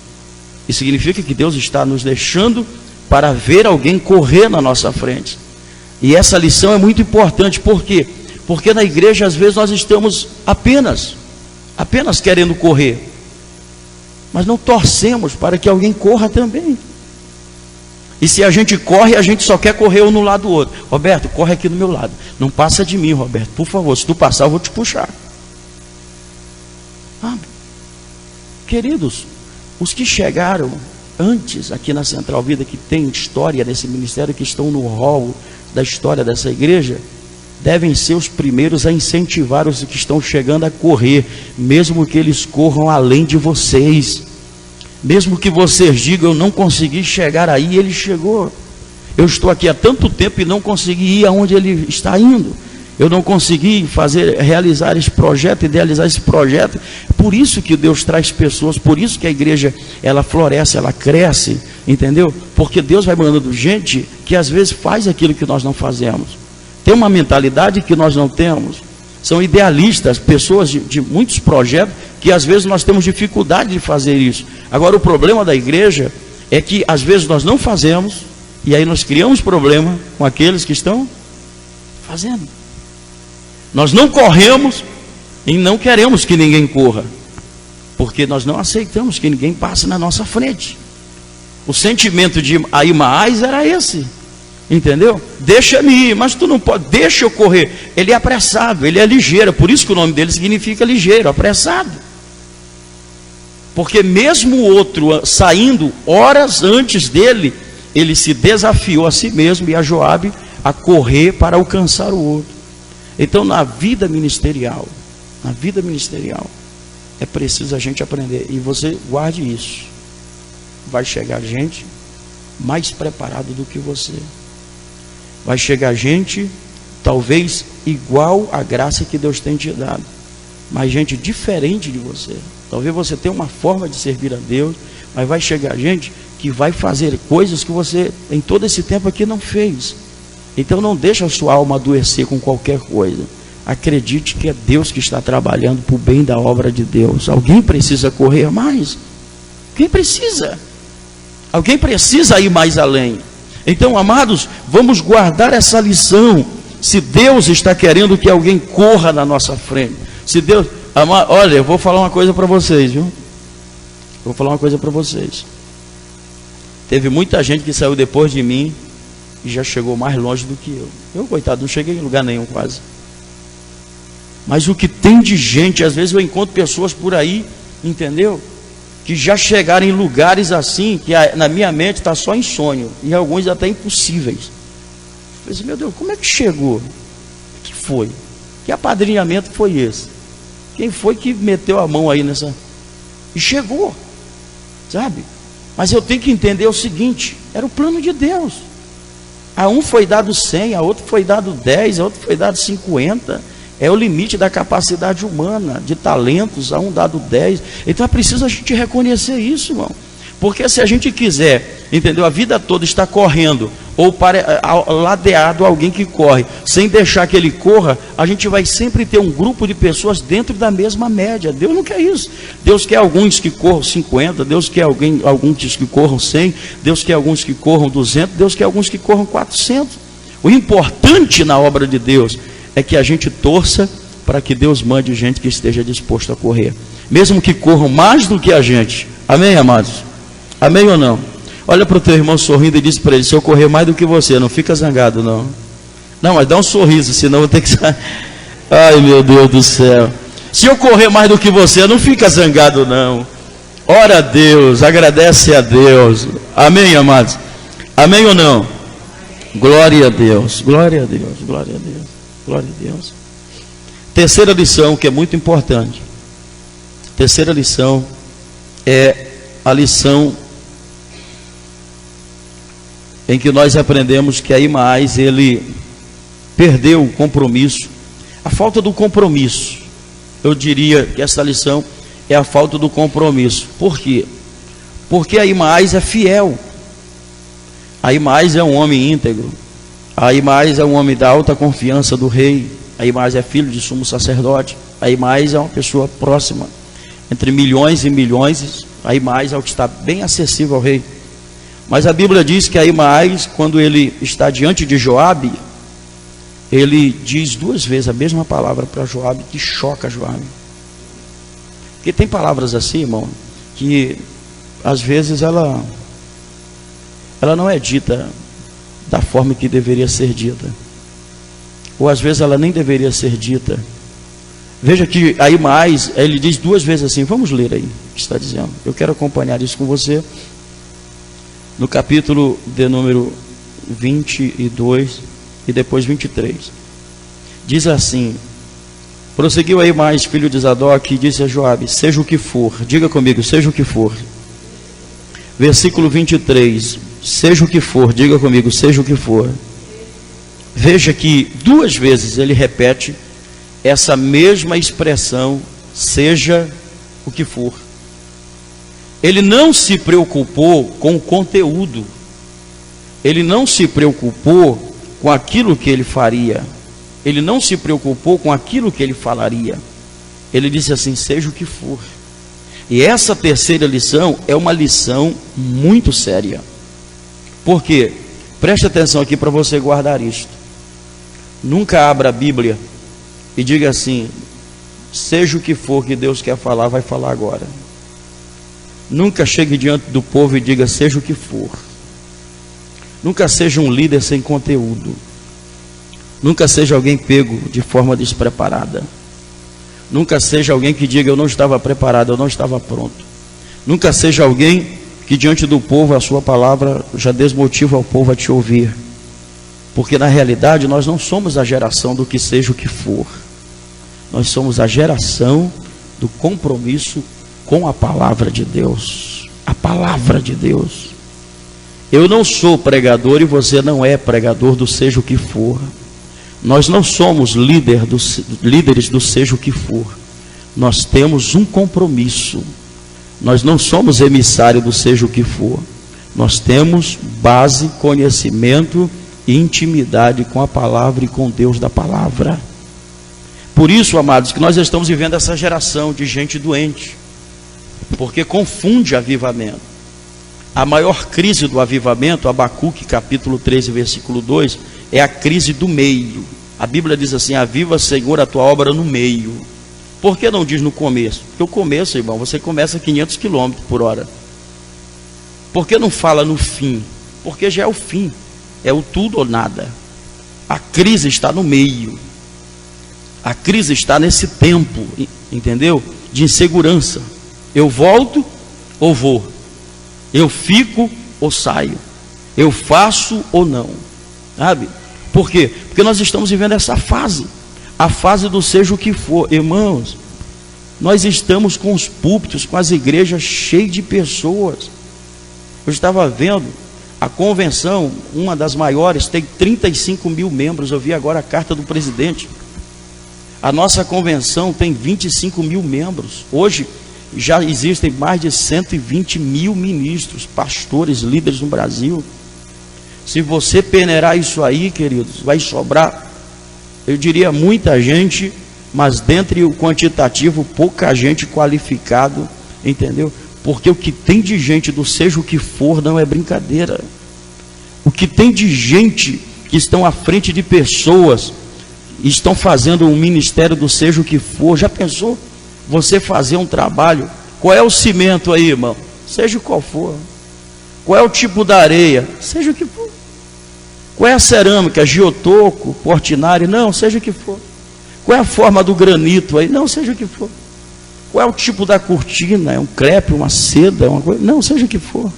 Isso significa que Deus está nos deixando para ver alguém correr na nossa frente. E essa lição é muito importante. Por quê? Porque na igreja, às vezes, nós estamos apenas querendo correr, mas não torcemos para que alguém corra também. E se a gente corre, a gente só quer correr um no lado do outro. Roberto, corre aqui do meu lado. Não passa de mim, Roberto, por favor. Se tu passar, eu vou te puxar. Queridos, os que chegaram antes aqui na Central Vida, que tem história nesse ministério, que estão no hall da história dessa igreja, devem ser os primeiros a incentivar os que estão chegando a correr, mesmo que eles corram além de vocês. Mesmo que vocês digam, eu não consegui chegar aí, ele chegou. Eu estou aqui há tanto tempo e não consegui ir aonde ele está indo. Eu não consegui realizar esse projeto, idealizar esse projeto. Por isso que Deus traz pessoas, por isso que a igreja, ela floresce, ela cresce, entendeu? Porque Deus vai mandando gente que às vezes faz aquilo que nós não fazemos. Tem uma mentalidade que nós não temos. São idealistas, pessoas de muitos projetos, que às vezes nós temos dificuldade de fazer isso. Agora, o problema da igreja é que às vezes nós não fazemos, e aí nós criamos problema com aqueles que estão fazendo. Nós não corremos e não queremos que ninguém corra, porque nós não aceitamos que ninguém passe na nossa frente. O sentimento de Ahimaás era esse, entendeu? Deixa-me ir, mas tu não pode, deixa eu correr. Ele é apressado, ele é ligeiro, por isso que o nome dele significa ligeiro, apressado. Porque mesmo o outro saindo horas antes dele, ele se desafiou a si mesmo e a Joabe a correr para alcançar o outro. Então, na vida ministerial, é preciso a gente aprender, e você guarde isso. Vai chegar gente mais preparada do que você. Vai chegar gente, talvez igual à graça que Deus tem te dado, mas gente diferente de você. Talvez você tenha uma forma de servir a Deus, mas vai chegar gente que vai fazer coisas que você, em todo esse tempo aqui, não fez. Então não deixa a sua alma adoecer com qualquer coisa. Acredite que é Deus que está trabalhando para o bem da obra de Deus. Alguém precisa correr mais. Quem precisa? Alguém precisa ir mais além. Então, amados, vamos guardar essa lição. Se Deus está querendo que alguém corra na nossa frente, se Deus, olha, eu vou falar uma coisa para vocês, viu? Vou falar uma coisa para vocês. Teve muita gente que saiu depois de mim e já chegou mais longe do que eu. Eu, coitado, não cheguei em lugar nenhum quase. Mas o que tem de gente, às vezes eu encontro pessoas por aí, entendeu? Que já chegaram em lugares assim, que na minha mente está só em sonho, e alguns até impossíveis. Eu pensei, meu Deus, como é que chegou? O que foi? Que apadrinhamento foi esse? Quem foi que meteu a mão aí nessa... E chegou, sabe? Mas eu tenho que entender o seguinte, era o plano de Deus. A um foi dado 100, a outro foi dado 10, a outro foi dado 50. É o limite da capacidade humana, de talentos, a um dado 10. Então é preciso a gente reconhecer isso, irmão. Porque se a gente quiser, entendeu? A vida toda está correndo, ou ladeado alguém que corre, sem deixar que ele corra, a gente vai sempre ter um grupo de pessoas dentro da mesma média. Deus não quer isso. Deus quer alguns que corram 50, Deus quer alguns que corram 100, Deus quer alguns que corram 200, Deus quer alguns que corram 400. O importante na obra de Deus é que a gente torça para que Deus mande gente que esteja disposto a correr, mesmo que corram mais do que a gente. Amém, amados? Amém ou não? Olha para o teu irmão sorrindo e diz para ele, se eu correr mais do que você, não fica zangado não. Não, mas dá um sorriso, senão eu vou ter que... Ai, meu Deus do céu. Se eu correr mais do que você, não fica zangado não. Ora a Deus, agradece a Deus. Amém, amados? Amém ou não? Glória a Deus, glória a Deus, glória a Deus, glória a Deus. Terceira lição, que é muito importante. Terceira lição é a lição em que nós aprendemos que Ahimaás, ele perdeu o compromisso. A falta do compromisso, eu diria que essa lição é a falta do compromisso. Por quê? Porque Ahimaás é fiel. Ahimaás é um homem íntegro. Ahimaás é um homem da alta confiança do rei. Ahimaás é filho de sumo sacerdote. Ahimaás é uma pessoa próxima, entre milhões e milhões. Ahimaás é o que está bem acessível ao rei. Mas a Bíblia diz que Ahimaás, quando ele está diante de Joabe, ele diz 2 vezes a mesma palavra para Joabe, que choca Joabe. Porque tem palavras assim, irmão, que às vezes ela não é dita da forma que deveria ser dita, ou às vezes ela nem deveria ser dita. Veja que Ahimaás, ele diz 2 vezes assim. Vamos ler aí o que está dizendo. Eu quero acompanhar isso com você. No capítulo de número 22 e depois 23. Diz assim: prosseguiu Ahimaás, filho de Zadok, e disse a Joabe: seja o que for. Diga comigo: seja o que for. Versículo 23. Seja o que for. Diga comigo: seja o que for. Veja que 2 vezes ele repete essa mesma expressão, seja o que for. Ele não se preocupou com o conteúdo. Ele não se preocupou com aquilo que ele faria. Ele não se preocupou com aquilo que ele falaria. Ele disse assim: seja o que for. E essa terceira lição é uma lição muito séria. Por quê? Preste atenção aqui para você guardar isto. Nunca abra a Bíblia e diga assim: seja o que for que Deus quer falar, vai falar agora. Nunca chegue diante do povo e diga seja o que for. Nunca seja um líder sem conteúdo. Nunca seja alguém pego de forma despreparada. Nunca seja alguém que diga eu não estava preparado, eu não estava pronto. Nunca seja alguém que diante do povo a sua palavra já desmotiva o povo a te ouvir. Porque na realidade nós não somos a geração do que seja o que for. Nós somos a geração do compromisso com a palavra de Deus. A palavra de Deus. Eu não sou pregador e você não é pregador do seja o que for. Nós não somos líderes do seja o que for. Nós temos um compromisso. Nós não somos emissário do seja o que for. Nós temos base, conhecimento e intimidade com a palavra e com Deus da palavra. Por isso, amados, que nós estamos vivendo essa geração de gente doente, porque confunde avivamento. A maior crise do avivamento, Abacuque capítulo 13, versículo 2, é a crise do meio. A Bíblia diz assim: aviva, Senhor, a tua obra no meio. Por que não diz no começo? Porque o começo, irmão, você começa a 500 km por hora. Por que não fala no fim? Porque já é o fim, é o tudo ou nada. A crise está no meio. A crise está nesse tempo, entendeu? De insegurança. Eu volto ou vou? Eu fico ou saio? Eu faço ou não? Sabe? Por quê? Porque nós estamos vivendo essa fase. A fase do seja o que for. Irmãos, nós estamos com os púlpitos, com as igrejas cheias de pessoas. Eu estava vendo a convenção, uma das maiores, tem 35 mil membros. Eu vi agora a carta do presidente. A nossa convenção tem 25 mil membros. Hoje já existem mais de 120 mil ministros, pastores, líderes no Brasil. Se você peneirar isso aí, queridos, vai sobrar, eu diria, muita gente, mas dentre o quantitativo, pouca gente qualificado, entendeu? Porque o que tem de gente do seja o que for não é brincadeira. O que tem de gente que estão à frente de pessoas, estão fazendo um ministério do seja o que for. Já pensou? Você fazer um trabalho, qual é o cimento aí, irmão? Seja qual for. Qual é o tipo da areia? Seja o que for. Qual é a cerâmica? Geotoco, portinari? Não, seja o que for. Qual é a forma do granito aí? Não, seja o que for. Qual é o tipo da cortina? É um crepe, uma seda, uma coisa? Não, seja o que for.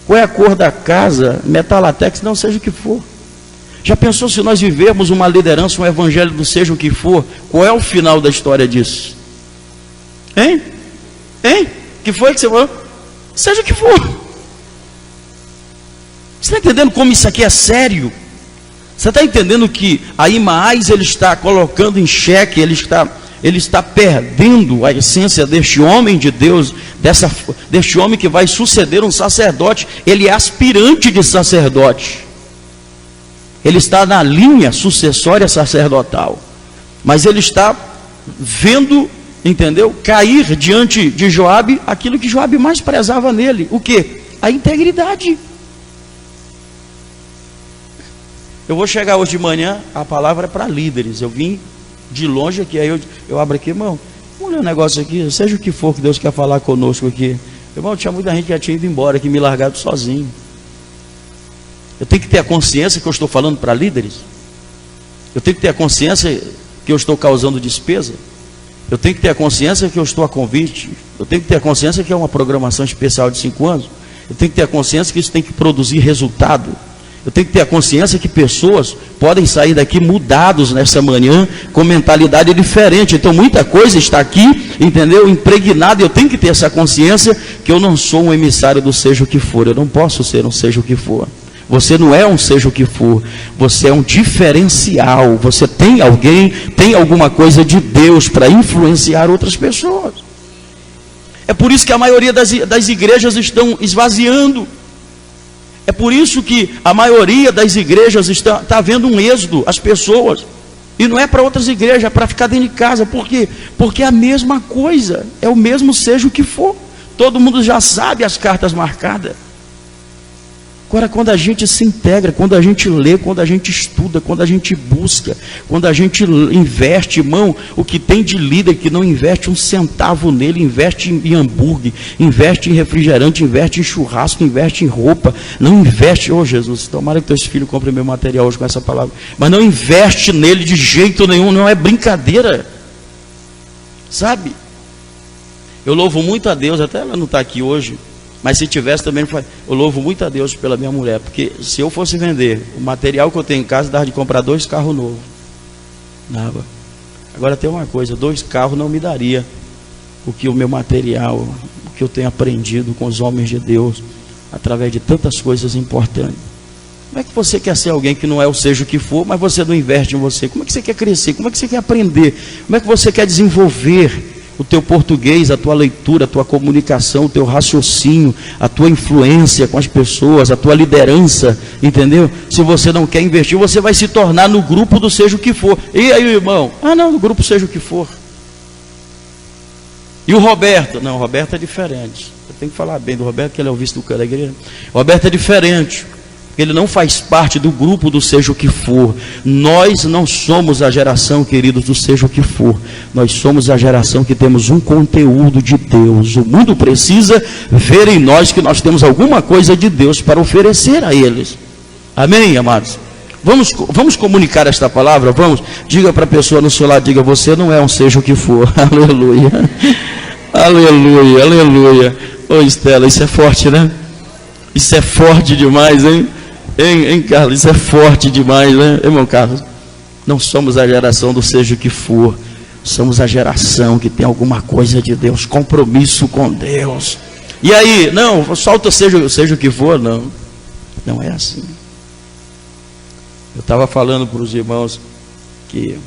Qual é a cor da casa? Metalatex? Não, seja o que for. Já pensou se nós vivermos uma liderança, um evangelho do seja o que for? Qual é o final da história disso? Hein? Que foi que você falou? Seja o que for. Você está entendendo como isso aqui é sério? Você está entendendo que aí mais ele está colocando em xeque, ele está perdendo a essência deste homem de Deus, deste homem que vai suceder um sacerdote. Ele é aspirante de sacerdote. Ele está na linha sucessória sacerdotal. Mas ele está vendo, entendeu? Cair diante de Joabe aquilo que Joabe mais prezava nele. O quê? A integridade. Eu vou chegar hoje de manhã, a palavra é para líderes. Eu vim de longe aqui, aí eu abro aqui, irmão, vamos ler um negócio aqui, seja o que for que Deus quer falar conosco aqui. Irmão, tinha muita gente que já tinha ido embora, que me largado sozinho. Eu tenho que ter a consciência que eu estou falando para líderes. Eu tenho que ter a consciência que eu estou causando despesa. Eu tenho que ter a consciência que eu estou a convite. Eu tenho que ter a consciência que é uma programação especial de 5 anos. Eu tenho que ter a consciência que isso tem que produzir resultado. Eu tenho que ter a consciência que pessoas podem sair daqui mudados nessa manhã, com mentalidade diferente. Então muita coisa está aqui, entendeu? Impregnada. Eu tenho que ter essa consciência que eu não sou um emissário do seja o que for. Eu não posso ser um seja o que for. Você não é um seja o que for. Você é um diferencial. Você tem alguém, tem alguma coisa de Deus para influenciar outras pessoas. É por isso que a maioria das igrejas estão esvaziando. É por isso que a maioria das igrejas está havendo um êxodo, as pessoas, e não é para outras igrejas, é para ficar dentro de casa. Por quê? Porque é a mesma coisa, é o mesmo seja o que for. Todo mundo já sabe as cartas marcadas. Agora, quando a gente se integra, quando a gente lê, quando a gente estuda, quando a gente busca, quando a gente investe, irmão, o que tem de líder que não investe um centavo nele, investe em hambúrguer, investe em refrigerante, investe em churrasco, investe em roupa, não investe, Jesus, tomara que teus filhos comprem meu material hoje com essa palavra, mas não investe nele de jeito nenhum, não é brincadeira, sabe? Eu louvo muito a Deus, até ela não está aqui hoje, mas se tivesse também, eu louvo muito a Deus pela minha mulher, porque se eu fosse vender o material que eu tenho em casa, dava de comprar 2 carros novos. Dava. Agora tem uma coisa, 2 carros não me daria o meu material, o que eu tenho aprendido com os homens de Deus, através de tantas coisas importantes. Como é que você quer ser alguém que não é o seja o que for, mas você não investe em você? Como é que você quer crescer? Como é que você quer aprender? Como é que você quer desenvolver o teu português, a tua leitura, a tua comunicação, o teu raciocínio, a tua influência com as pessoas, a tua liderança, entendeu? Se você não quer investir, você vai se tornar no grupo do seja o que for. E aí, irmão? Não, no grupo seja o que for. E o Roberto? Não, o Roberto é diferente. Eu tenho que falar bem do Roberto, que ele é o vice do cara da igreja. O Roberto é diferente. Ele não faz parte do grupo do seja o que for. Nós não somos a geração, queridos, do seja o que for. Nós somos a geração que temos um conteúdo de Deus. O mundo precisa ver em nós que nós temos alguma coisa de Deus para oferecer a eles. Amém, amados? Vamos comunicar esta palavra? Vamos? Diga para a pessoa no seu lado, diga, você não é um seja o que for. Aleluia. Aleluia, aleluia. Ô Estela, isso é forte, né? Isso é forte demais, hein? Hein, Carlos, isso é forte demais, né? Irmão Carlos, não somos a geração do seja o que for. Somos a geração que tem alguma coisa de Deus, compromisso com Deus. E aí, não, solta seja o que for, não. Não é assim. Eu estava falando para os irmãos que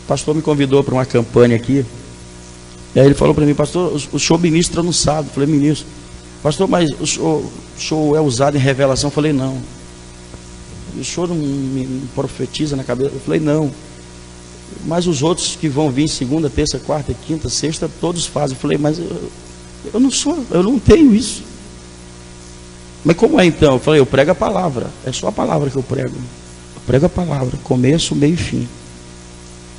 o pastor me convidou para uma campanha aqui. E aí ele falou para mim, pastor, o senhor ministra no sábado. Eu falei, ministro. Pastor, mas o senhor é usado em revelação? Eu falei, não. O senhor não me profetiza na cabeça? Eu falei, não. Mas os outros que vão vir segunda, terça, quarta, quinta, sexta, todos fazem. Eu falei, mas eu não sou, eu não tenho isso. Mas como é então? Eu falei, eu prego a palavra. É só a palavra que eu prego. Eu prego a palavra, começo, meio e fim.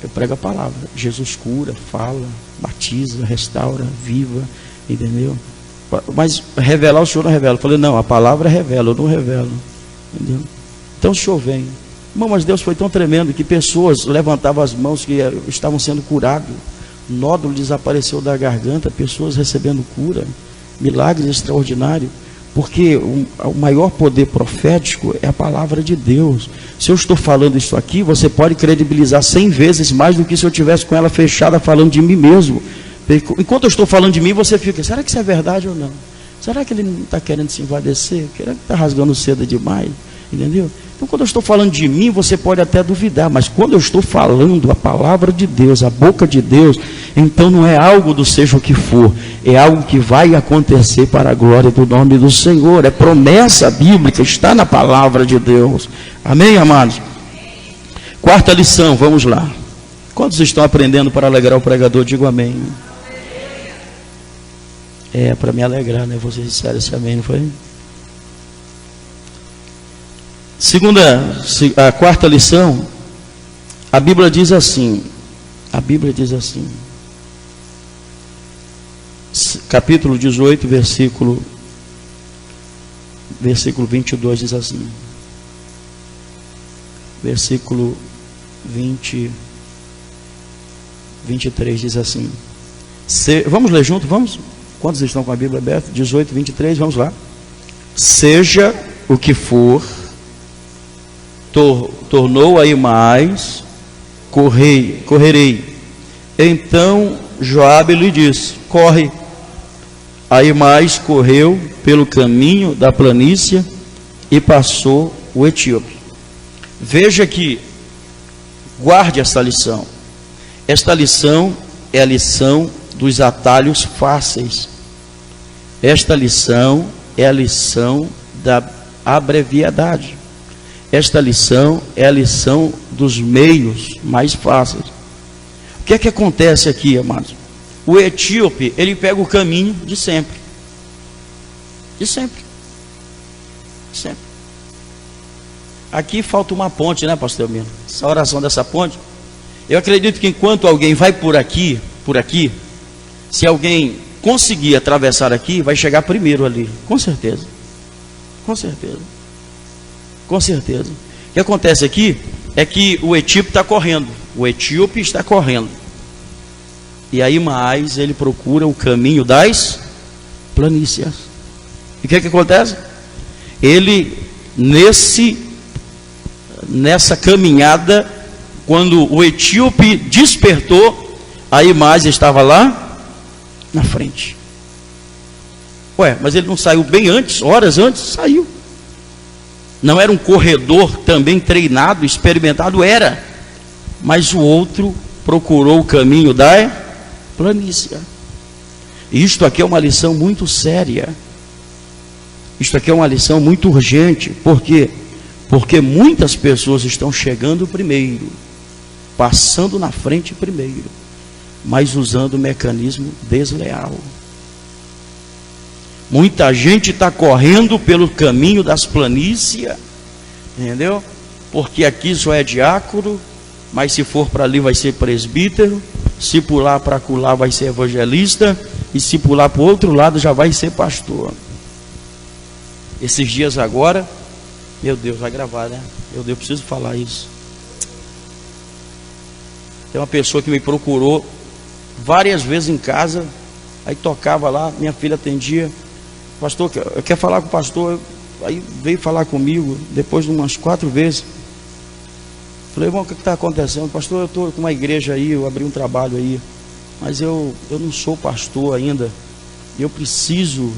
Eu prego a palavra. Jesus cura, fala, batiza, restaura, viva, entendeu? Mas revelar o senhor não revela. Eu falei, não, a palavra revela, eu não revelo. Entendeu? Então o senhor vem. Irmão, mas Deus foi tão tremendo que pessoas levantavam as mãos que estavam sendo curadas. Nódulo desapareceu da garganta, pessoas recebendo cura, milagres extraordinários. Porque o maior poder profético é a palavra de Deus. Se eu estou falando isso aqui, você pode credibilizar 100 vezes mais do que se eu tivesse com ela fechada falando de mim mesmo. Enquanto eu estou falando de mim, você fica, será que isso é verdade ou não? Será que ele não está querendo se envadecer? Será que está rasgando seda demais? Entendeu? Então, quando eu estou falando de mim, você pode até duvidar, mas quando eu estou falando a palavra de Deus, a boca de Deus, então não é algo do seja o que for, é algo que vai acontecer para a glória do nome do Senhor, é promessa bíblica, está na palavra de Deus. Amém, amados? Quarta lição, vamos lá. Quantos estão aprendendo para alegrar o pregador? Digo amém. É, para me alegrar, né? Vocês disseram esse amém, não foi? A quarta lição, a Bíblia diz assim, capítulo 18, versículo 22 diz assim, versículo 23 diz assim, vamos ler junto, vamos? Quantos estão com a Bíblia aberta? 18, 23, vamos lá. Seja o que for, tornou aí mais, correrei. Então Joabe lhe disse, corre. Aí mais correu pelo caminho da planície e passou o etíope. Veja que, guarde esta lição. Esta lição é a lição dos atalhos fáceis. Esta lição é a lição da abreviadade. Esta lição é a lição dos meios mais fáceis. O que é que acontece aqui, amados? O etíope, ele pega o caminho de sempre. De sempre. De sempre. Aqui falta uma ponte, né, pastor Mino? Essa oração dessa ponte. Eu acredito que enquanto alguém vai por aqui, se alguém conseguir atravessar aqui, vai chegar primeiro ali. Com certeza. Com certeza. Com certeza. O que acontece aqui é que o etíope está correndo. O etíope está correndo. E aí mais ele procura o caminho das planícies. E o que acontece? Ele, nessa caminhada, quando o etíope despertou, aí mais estava lá na frente. Ué, mas ele não saiu bem antes, horas antes? Saiu. Não era um corredor também treinado, experimentado? Era. Mas o outro procurou o caminho da planície. Isto aqui é uma lição muito séria. Isto aqui é uma lição muito urgente. Por quê? Porque muitas pessoas estão chegando primeiro, passando na frente primeiro, mas usando o mecanismo desleal. Muita gente está correndo pelo caminho das planícies, entendeu? Porque aqui só é diácono, mas se for para ali vai ser presbítero, se pular para acolá vai ser evangelista, e se pular para o outro lado já vai ser pastor. Esses dias agora, meu Deus, vai gravar, né? Meu Deus, preciso falar isso. Tem uma pessoa que me procurou várias vezes em casa, aí tocava lá, minha filha atendia, pastor, eu quero falar com o pastor, aí veio falar comigo, depois de umas 4 vezes, falei, irmão, o que está acontecendo? Pastor, eu estou com uma igreja aí, eu abri um trabalho aí, mas eu não sou pastor ainda, eu preciso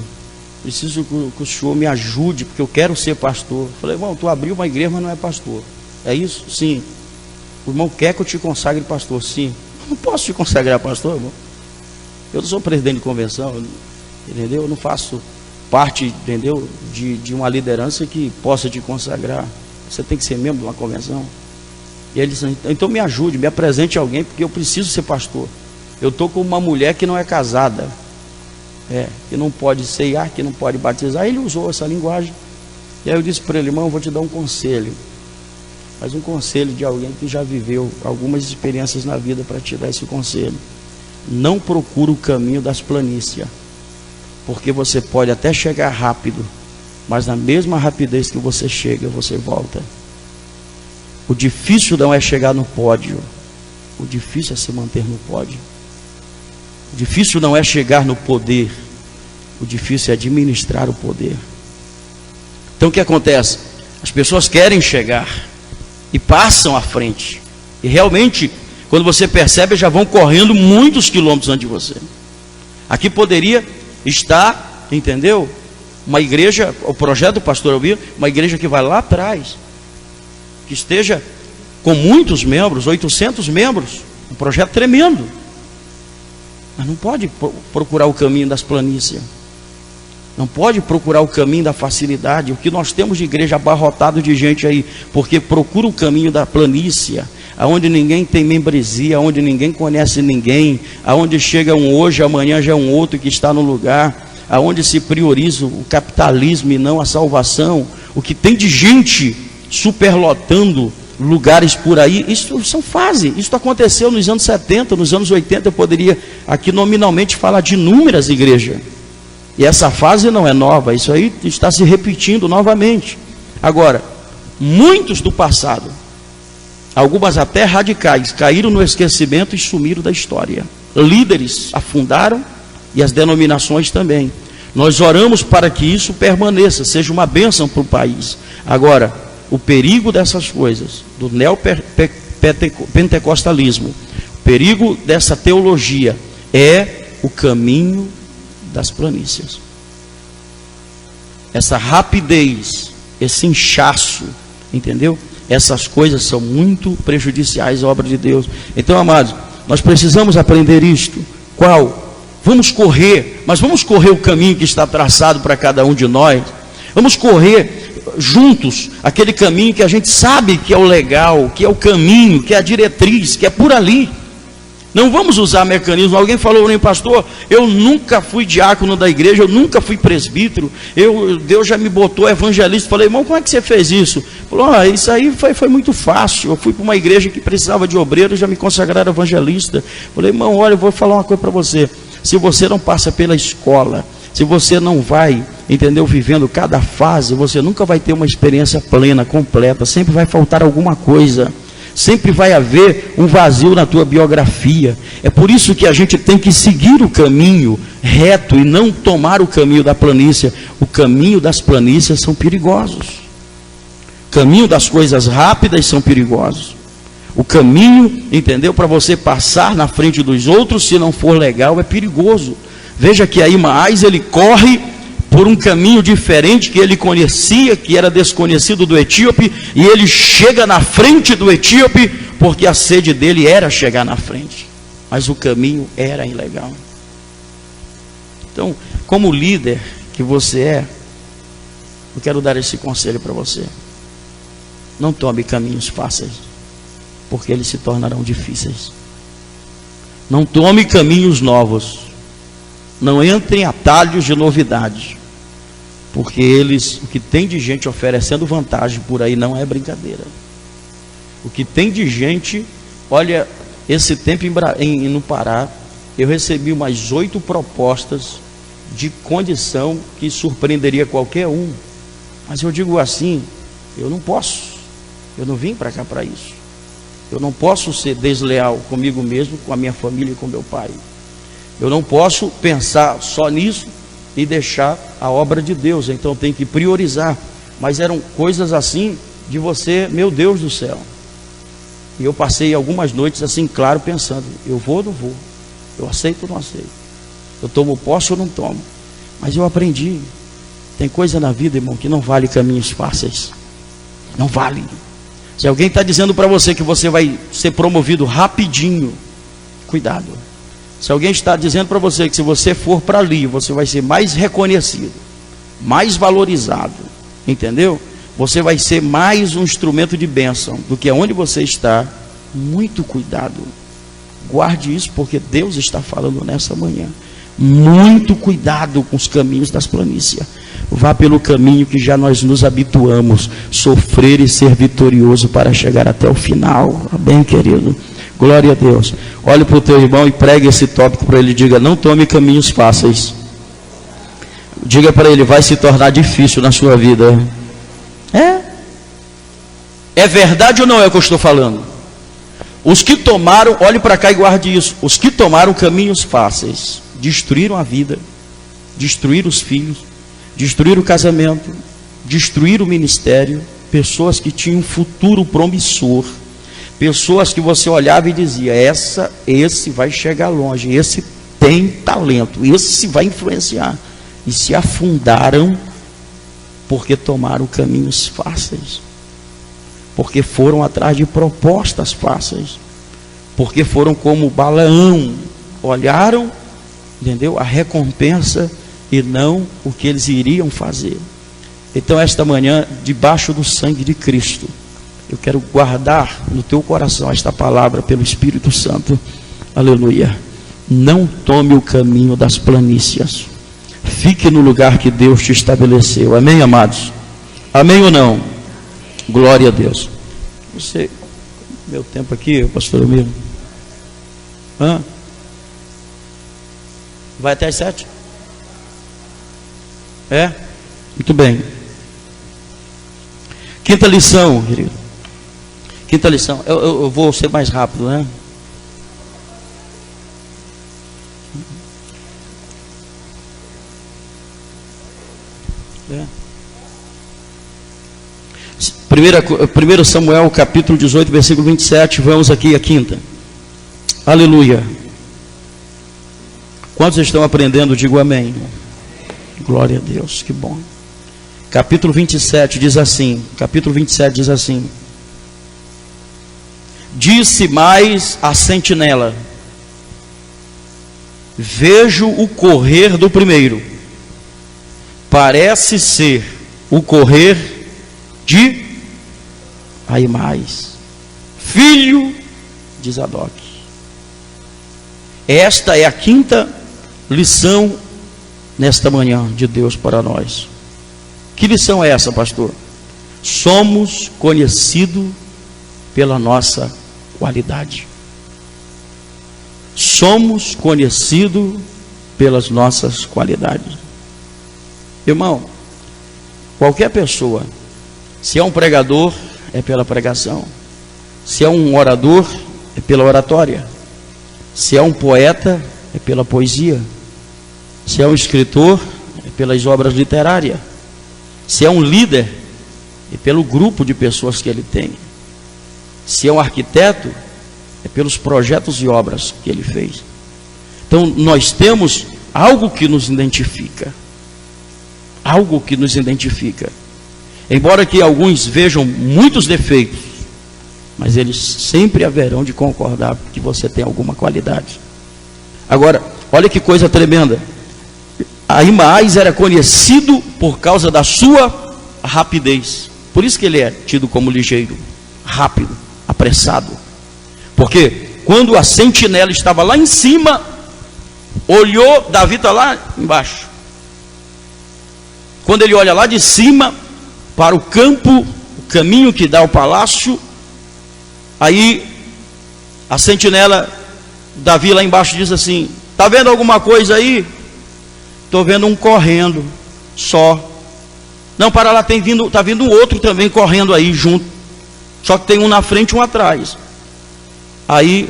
que o senhor me ajude, porque eu quero ser pastor. Falei, irmão, tu abriu uma igreja, mas não é pastor, é isso? Sim. O irmão quer que eu te consagre pastor? Sim. Não posso te consagrar pastor, irmão. Eu não sou presidente de convenção, entendeu? Eu não faço parte, entendeu, de uma liderança que possa te consagrar. Você tem que ser membro de uma convenção. E ele disse, então me ajude, me apresente alguém, porque eu preciso ser pastor. Eu estou com uma mulher que não é casada, que não pode ceiar, que não pode batizar. Ele usou essa linguagem. E aí eu disse para ele, irmão, eu vou te dar um conselho. Mas um conselho de alguém que já viveu algumas experiências na vida para te dar esse conselho. Não procure o caminho das planícies, porque você pode até chegar rápido, mas na mesma rapidez que você chega, você volta. O difícil não é chegar no pódio, o difícil é se manter no pódio. O difícil não é chegar no poder, o difícil é administrar o poder. Então o que acontece? As pessoas querem chegar e passam à frente. E realmente, quando você percebe, já vão correndo muitos quilômetros antes de você. Aqui poderia estar, entendeu? Uma igreja, o projeto do pastor Elvio, uma igreja que vai lá atrás, que esteja com muitos membros, 800 membros, um projeto tremendo. Mas não pode procurar o caminho das planícies. Não pode procurar o caminho da facilidade. O que nós temos de igreja abarrotado de gente aí, porque procura o caminho da planície, aonde ninguém tem membresia, aonde ninguém conhece ninguém, aonde chega um hoje, amanhã já é um outro que está no lugar, aonde se prioriza o capitalismo e não a salvação. O que tem de gente superlotando lugares por aí, isso são fases. Isso aconteceu nos anos 70, nos anos 80, eu poderia aqui nominalmente falar de inúmeras igrejas. E essa fase não é nova, isso aí está se repetindo novamente. Agora, muitos do passado, algumas até radicais, caíram no esquecimento e sumiram da história. Líderes afundaram e as denominações também. Nós oramos para que isso permaneça, seja uma bênção para o país. Agora, o perigo dessas coisas, do neopentecostalismo, o perigo dessa teologia é o caminho das planícies. Essa rapidez, esse inchaço, entendeu? Essas coisas são muito prejudiciais à obra de Deus. Então, amados, nós precisamos aprender isto. Qual? Vamos correr, mas vamos correr o caminho que está traçado para cada um de nós. Vamos correr juntos aquele caminho que a gente sabe que é o legal, que é o caminho, que é a diretriz, que é por ali. Não vamos usar mecanismo. Alguém falou para mim, pastor, eu nunca fui diácono da igreja, eu nunca fui presbítero, Deus já me botou evangelista. Falei, irmão, como é que você fez isso? Falou, isso aí foi muito fácil. Eu fui para uma igreja que precisava de obreiro, já me consagraram evangelista. Falei, irmão, olha, eu vou falar uma coisa para você. Se você não passa pela escola, se você não vai, entendeu, vivendo cada fase, você nunca vai ter uma experiência plena, completa. Sempre vai faltar alguma coisa. Sempre vai haver um vazio na tua biografia. É por isso que a gente tem que seguir o caminho reto e não tomar o caminho da planície. O caminho das planícies são perigosos. O caminho das coisas rápidas são perigosos. O caminho, entendeu, para você passar na frente dos outros, se não for legal, é perigoso. Veja que aí Maás, ele corre por um caminho diferente que ele conhecia, que era desconhecido do etíope, e ele chega na frente do etíope, porque a sede dele era chegar na frente, mas o caminho era ilegal. Então, como líder que você é, eu quero dar esse conselho para você: não tome caminhos fáceis, porque eles se tornarão difíceis. Não tome caminhos novos, não entre em atalhos de novidade, porque o que tem de gente oferecendo vantagem por aí não é brincadeira. O que tem de gente, olha, esse tempo no Pará, eu recebi umas 8 propostas de condição que surpreenderia qualquer um. Mas eu digo assim, eu não posso, eu não vim para cá para isso. Eu não posso ser desleal comigo mesmo, com a minha família e com meu pai. Eu não posso pensar só nisso e deixar a obra de Deus. Então tem que priorizar. Mas eram coisas assim de você, meu Deus do céu. E eu passei algumas noites assim, claro, pensando, eu vou ou não vou? Eu aceito ou não aceito? Eu tomo posse ou não tomo? Mas eu aprendi. Tem coisa na vida, irmão, que não vale caminhos fáceis. Não vale. Se alguém está dizendo para você que você vai ser promovido rapidinho, cuidado. Se alguém está dizendo para você que se você for para ali, você vai ser mais reconhecido, mais valorizado, entendeu? Você vai ser mais um instrumento de bênção do que onde você está. Muito cuidado. Guarde isso, porque Deus está falando nessa manhã. Muito cuidado com os caminhos das planícies. Vá pelo caminho que já nós nos habituamos, sofrer e ser vitorioso para chegar até o final. Amém, querido? Glória a Deus. Olhe para o teu irmão e pregue esse tópico para ele. Diga, não tome caminhos fáceis. Diga para ele, vai se tornar difícil na sua vida. É verdade ou não é o que eu estou falando? Os que tomaram, olhe para cá e guarde isso. Os que tomaram caminhos fáceis, destruíram a vida, destruíram os filhos, destruíram o casamento, destruir o ministério, pessoas que tinham um futuro promissor, pessoas que você olhava e dizia: esse vai chegar longe, esse tem talento, esse vai influenciar, e se afundaram porque tomaram caminhos fáceis, porque foram atrás de propostas fáceis, porque foram como Balaão, olharam, entendeu, a recompensa e não o que eles iriam fazer. Então esta manhã, debaixo do sangue de Cristo, eu quero guardar no teu coração esta palavra pelo Espírito Santo. Aleluia. Não tome o caminho das planícies, fique no lugar que Deus te estabeleceu. Amém, amados? Amém ou não? Glória a Deus. Você, meu tempo aqui, pastor Emílio, vai até as 7? É? Muito bem. Quinta lição, querido. Quinta lição. Eu vou ser mais rápido, né? É. 1 Samuel capítulo 18, versículo 27. Vamos aqui a quinta. Aleluia. Quantos estão aprendendo? Digo amém. Glória a Deus, que bom. Capítulo 27 diz assim. Capítulo 27 diz assim: disse mais a sentinela: vejo o correr do primeiro, parece ser o correr de Aimais, filho de Zadok. Esta é a quinta lição nesta manhã de Deus para nós. Que lição é essa, pastor? Somos conhecidos pela nossa qualidade. Somos conhecidos pelas nossas qualidades. Irmão, qualquer pessoa, se é um pregador, é pela pregação. Se é um orador, é pela oratória. Se é um poeta, é pela poesia. Se é um escritor, é pelas obras literárias. Se é um líder, é pelo grupo de pessoas que ele tem. Se é um arquiteto, é pelos projetos e obras que ele fez. Então nós temos algo que nos identifica. Algo que nos identifica. Embora que alguns vejam muitos defeitos, mas eles sempre haverão de concordar que você tem alguma qualidade. Agora, olha que coisa tremenda. Aimais era conhecido por causa da sua rapidez. Por isso que ele é tido como ligeiro, rápido, apressado. Porque quando a sentinela estava lá em cima, olhou, Davi está lá embaixo. Quando ele olha lá de cima para o campo, o caminho que dá ao palácio, aí a sentinela, Davi lá embaixo diz assim: está vendo alguma coisa aí? Estou vendo um correndo só. Não, para lá, está vindo um outro também correndo aí junto. Só que tem um na frente e um atrás. Aí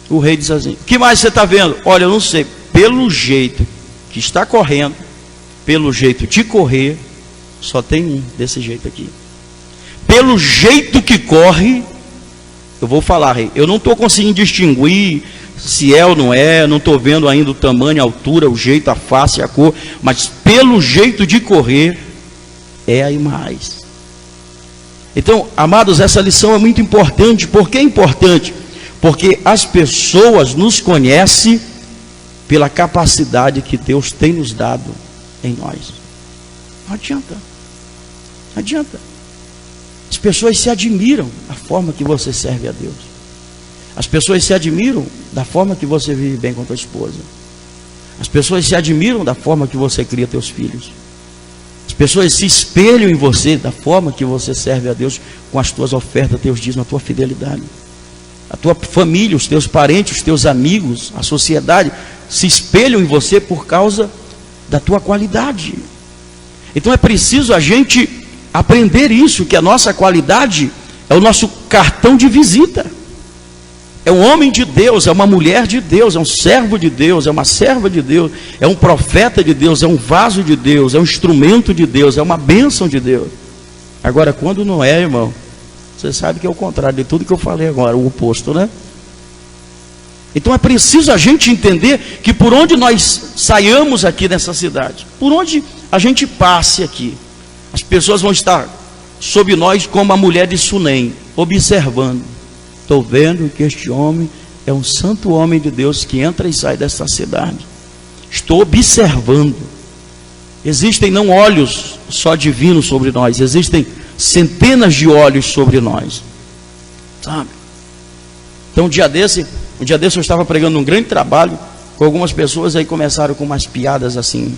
o rei diz assim: o que mais você está vendo? Olha, eu não sei. Pelo jeito que está correndo, pelo jeito de correr, só tem um desse jeito aqui. Pelo jeito que corre, eu vou falar, rei, eu não estou conseguindo distinguir se é ou não é, não estou vendo ainda o tamanho, a altura, o jeito, a face, a cor, mas pelo jeito de correr, é Aimais. Então, amados, essa lição é muito importante. Por que é importante? Porque as pessoas nos conhecem pela capacidade que Deus tem nos dado em nós. Não adianta. Não adianta. As pessoas se admiram da forma que você serve a Deus. As pessoas se admiram da forma que você vive bem com a tua esposa. As pessoas se admiram da forma que você cria teus filhos. As pessoas se espelham em você da forma que você serve a Deus com as tuas ofertas, teus dízimos, a tua fidelidade. A tua família, os teus parentes, os teus amigos, a sociedade se espelham em você por causa da tua qualidade. Então é preciso a gente aprender isso, que a nossa qualidade é o nosso cartão de visita. É um homem de Deus, é uma mulher de Deus, é um servo de Deus, é uma serva de Deus, é um profeta de Deus, é um vaso de Deus, é um instrumento de Deus, é uma bênção de Deus. Agora, quando não é, irmão, você sabe que é o contrário de tudo que eu falei agora, o oposto, né? Então é preciso a gente entender que por onde nós saiamos aqui nessa cidade, por onde a gente passe aqui, as pessoas vão estar sob nós como a mulher de Sunem, observando. Estou vendo que este homem é um santo homem de Deus que entra e sai dessa cidade. Estou observando. Existem não olhos só divinos sobre nós, existem centenas de olhos sobre nós, sabe? Então um dia desse eu estava pregando um grande trabalho com algumas pessoas, aí começaram com umas piadas assim,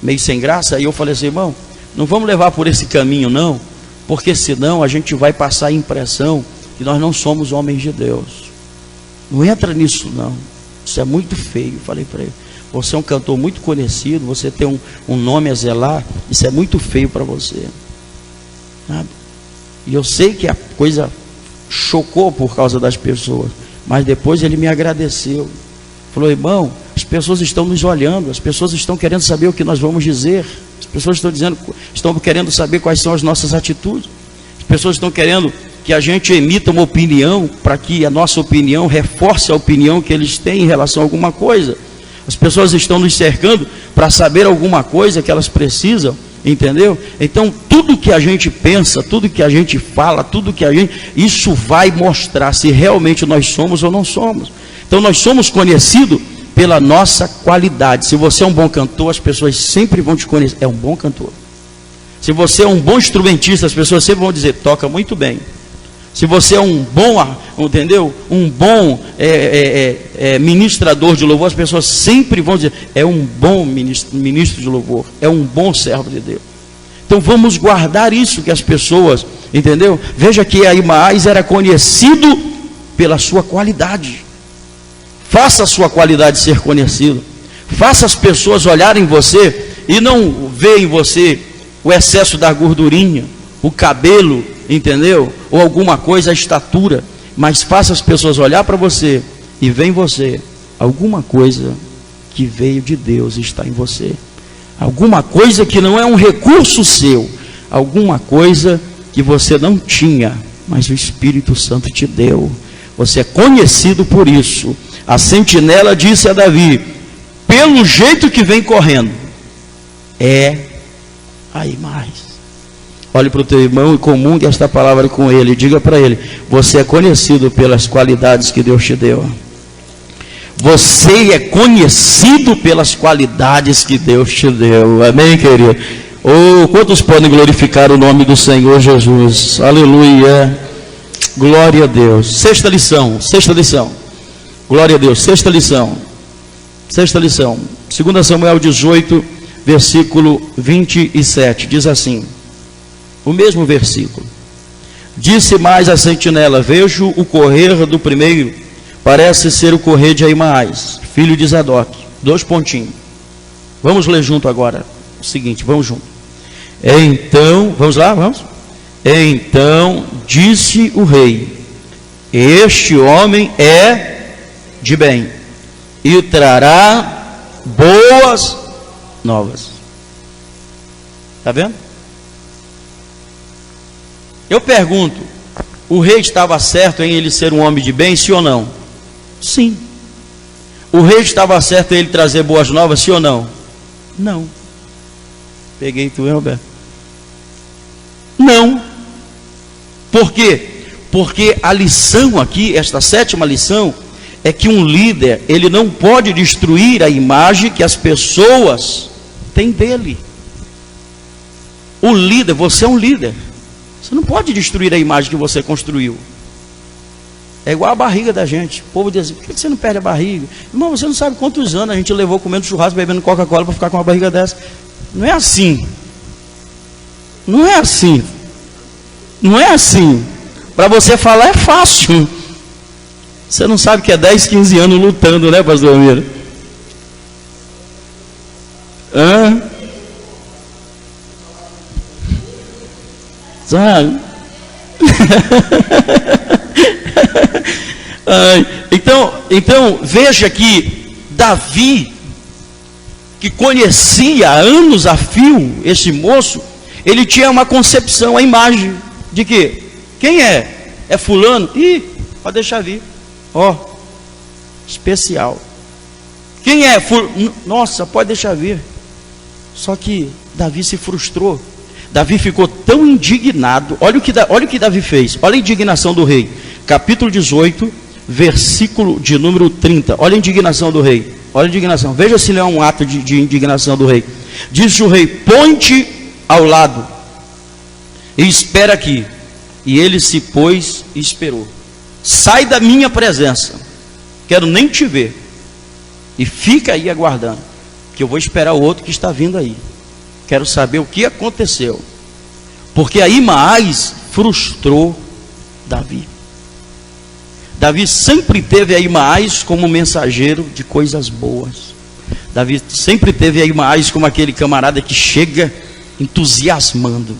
meio sem graça, aí eu falei assim, irmão, não vamos levar por esse caminho não, porque senão a gente vai passar a impressão que nós não somos homens de Deus. Não entra nisso não, isso é muito feio. Falei para ele, você é um cantor muito conhecido, você tem um nome a zelar, isso é muito feio para você, sabe? E eu sei que a coisa chocou por causa das pessoas, mas depois ele me agradeceu, falou, irmão, as pessoas estão nos olhando, as pessoas estão querendo saber o que nós vamos dizer, as pessoas estão querendo saber quais são as nossas atitudes, as pessoas estão querendo que a gente emita uma opinião, para que a nossa opinião reforce a opinião que eles têm em relação a alguma coisa. As pessoas estão nos cercando para saber alguma coisa que elas precisam, entendeu? Então tudo que a gente pensa, tudo que a gente fala, tudo que a gente, isso vai mostrar se realmente nós somos ou não somos. Então nós somos conhecidos pela nossa qualidade. Se você é um bom cantor, as pessoas sempre vão te conhecer, é um bom cantor. Se você é um bom instrumentista, as pessoas sempre vão dizer, toca muito bem. Se você é um bom, entendeu? Um bom ministrador de louvor, as pessoas sempre vão dizer, é um bom ministro de louvor, é um bom servo de Deus. Então vamos guardar isso que as pessoas, entendeu? Veja que Ahimaás era conhecido pela sua qualidade. Faça a sua qualidade ser conhecida. Faça as pessoas olharem você e não ver em você o excesso da gordurinha, o cabelo, entendeu? Ou alguma coisa, a estatura, mas faça as pessoas olhar para você e ver em você alguma coisa que veio de Deus e está em você, alguma coisa que não é um recurso seu, alguma coisa que você não tinha, mas o Espírito Santo te deu. Você é conhecido por isso. A sentinela disse a Davi, pelo jeito que vem correndo, é Ahimaás. Olhe para o teu irmão e comungue esta palavra com ele. Diga para ele, você é conhecido pelas qualidades que Deus te deu. Você é conhecido pelas qualidades que Deus te deu. Amém, querido? Oh, quantos podem glorificar o nome do Senhor Jesus? Aleluia. Glória a Deus. Sexta lição. Glória a Deus. Sexta lição. 2 Samuel 18, versículo 27. Diz assim, o mesmo versículo. Disse mais a sentinela, vejo o correr do primeiro, parece ser o correr de Ahimaás, filho de Zadok. 2 pontinhos. Vamos ler junto agora. O seguinte, vamos junto. Então, vamos lá, vamos? Então disse o rei, este homem é de bem e trará boas novas. Está vendo? Eu pergunto, o rei estava certo em ele ser um homem de bem, sim ou não? Sim. O rei estava certo em ele trazer boas novas, sim ou não? Não. Peguei tu, hein, Roberto? Não. Por quê? Porque a lição aqui, esta sétima lição, é que um líder, ele não pode destruir a imagem que as pessoas têm dele. O líder, você é um líder. Você não pode destruir a imagem que você construiu. É igual a barriga da gente. O povo diz, por que você não perde a barriga? Irmão, você não sabe quantos anos a gente levou comendo churrasco, bebendo Coca-Cola para ficar com uma barriga dessa. Não é assim. Não é assim. Não é assim. Para você falar é fácil. Você não sabe que é 10, 15 anos lutando, né, pastor Mira? Sabe? Então veja que Davi, que conhecia há anos a fio esse moço, ele tinha uma concepção, a imagem de que, quem é? É fulano? Ih, pode deixar vir, ó, especial. Quem é? Nossa, pode deixar vir. Só que Davi se frustrou. Davi ficou tão indignado. Olha o que Davi fez. Olha a indignação do rei. Capítulo 18, versículo de número 30. Olha a indignação do rei. Olha a indignação. Veja se não é um ato de indignação do rei. Disse o rei: põe-te ao lado e espera aqui. E ele se pôs e esperou. Sai da minha presença. Quero nem te ver. E fica aí aguardando, que eu vou esperar o outro que está vindo aí. Quero saber o que aconteceu. Porque Ahimaás frustrou Davi. Davi sempre teve Ahimaás como mensageiro de coisas boas. Davi sempre teve Ahimaás como aquele camarada que chega entusiasmando,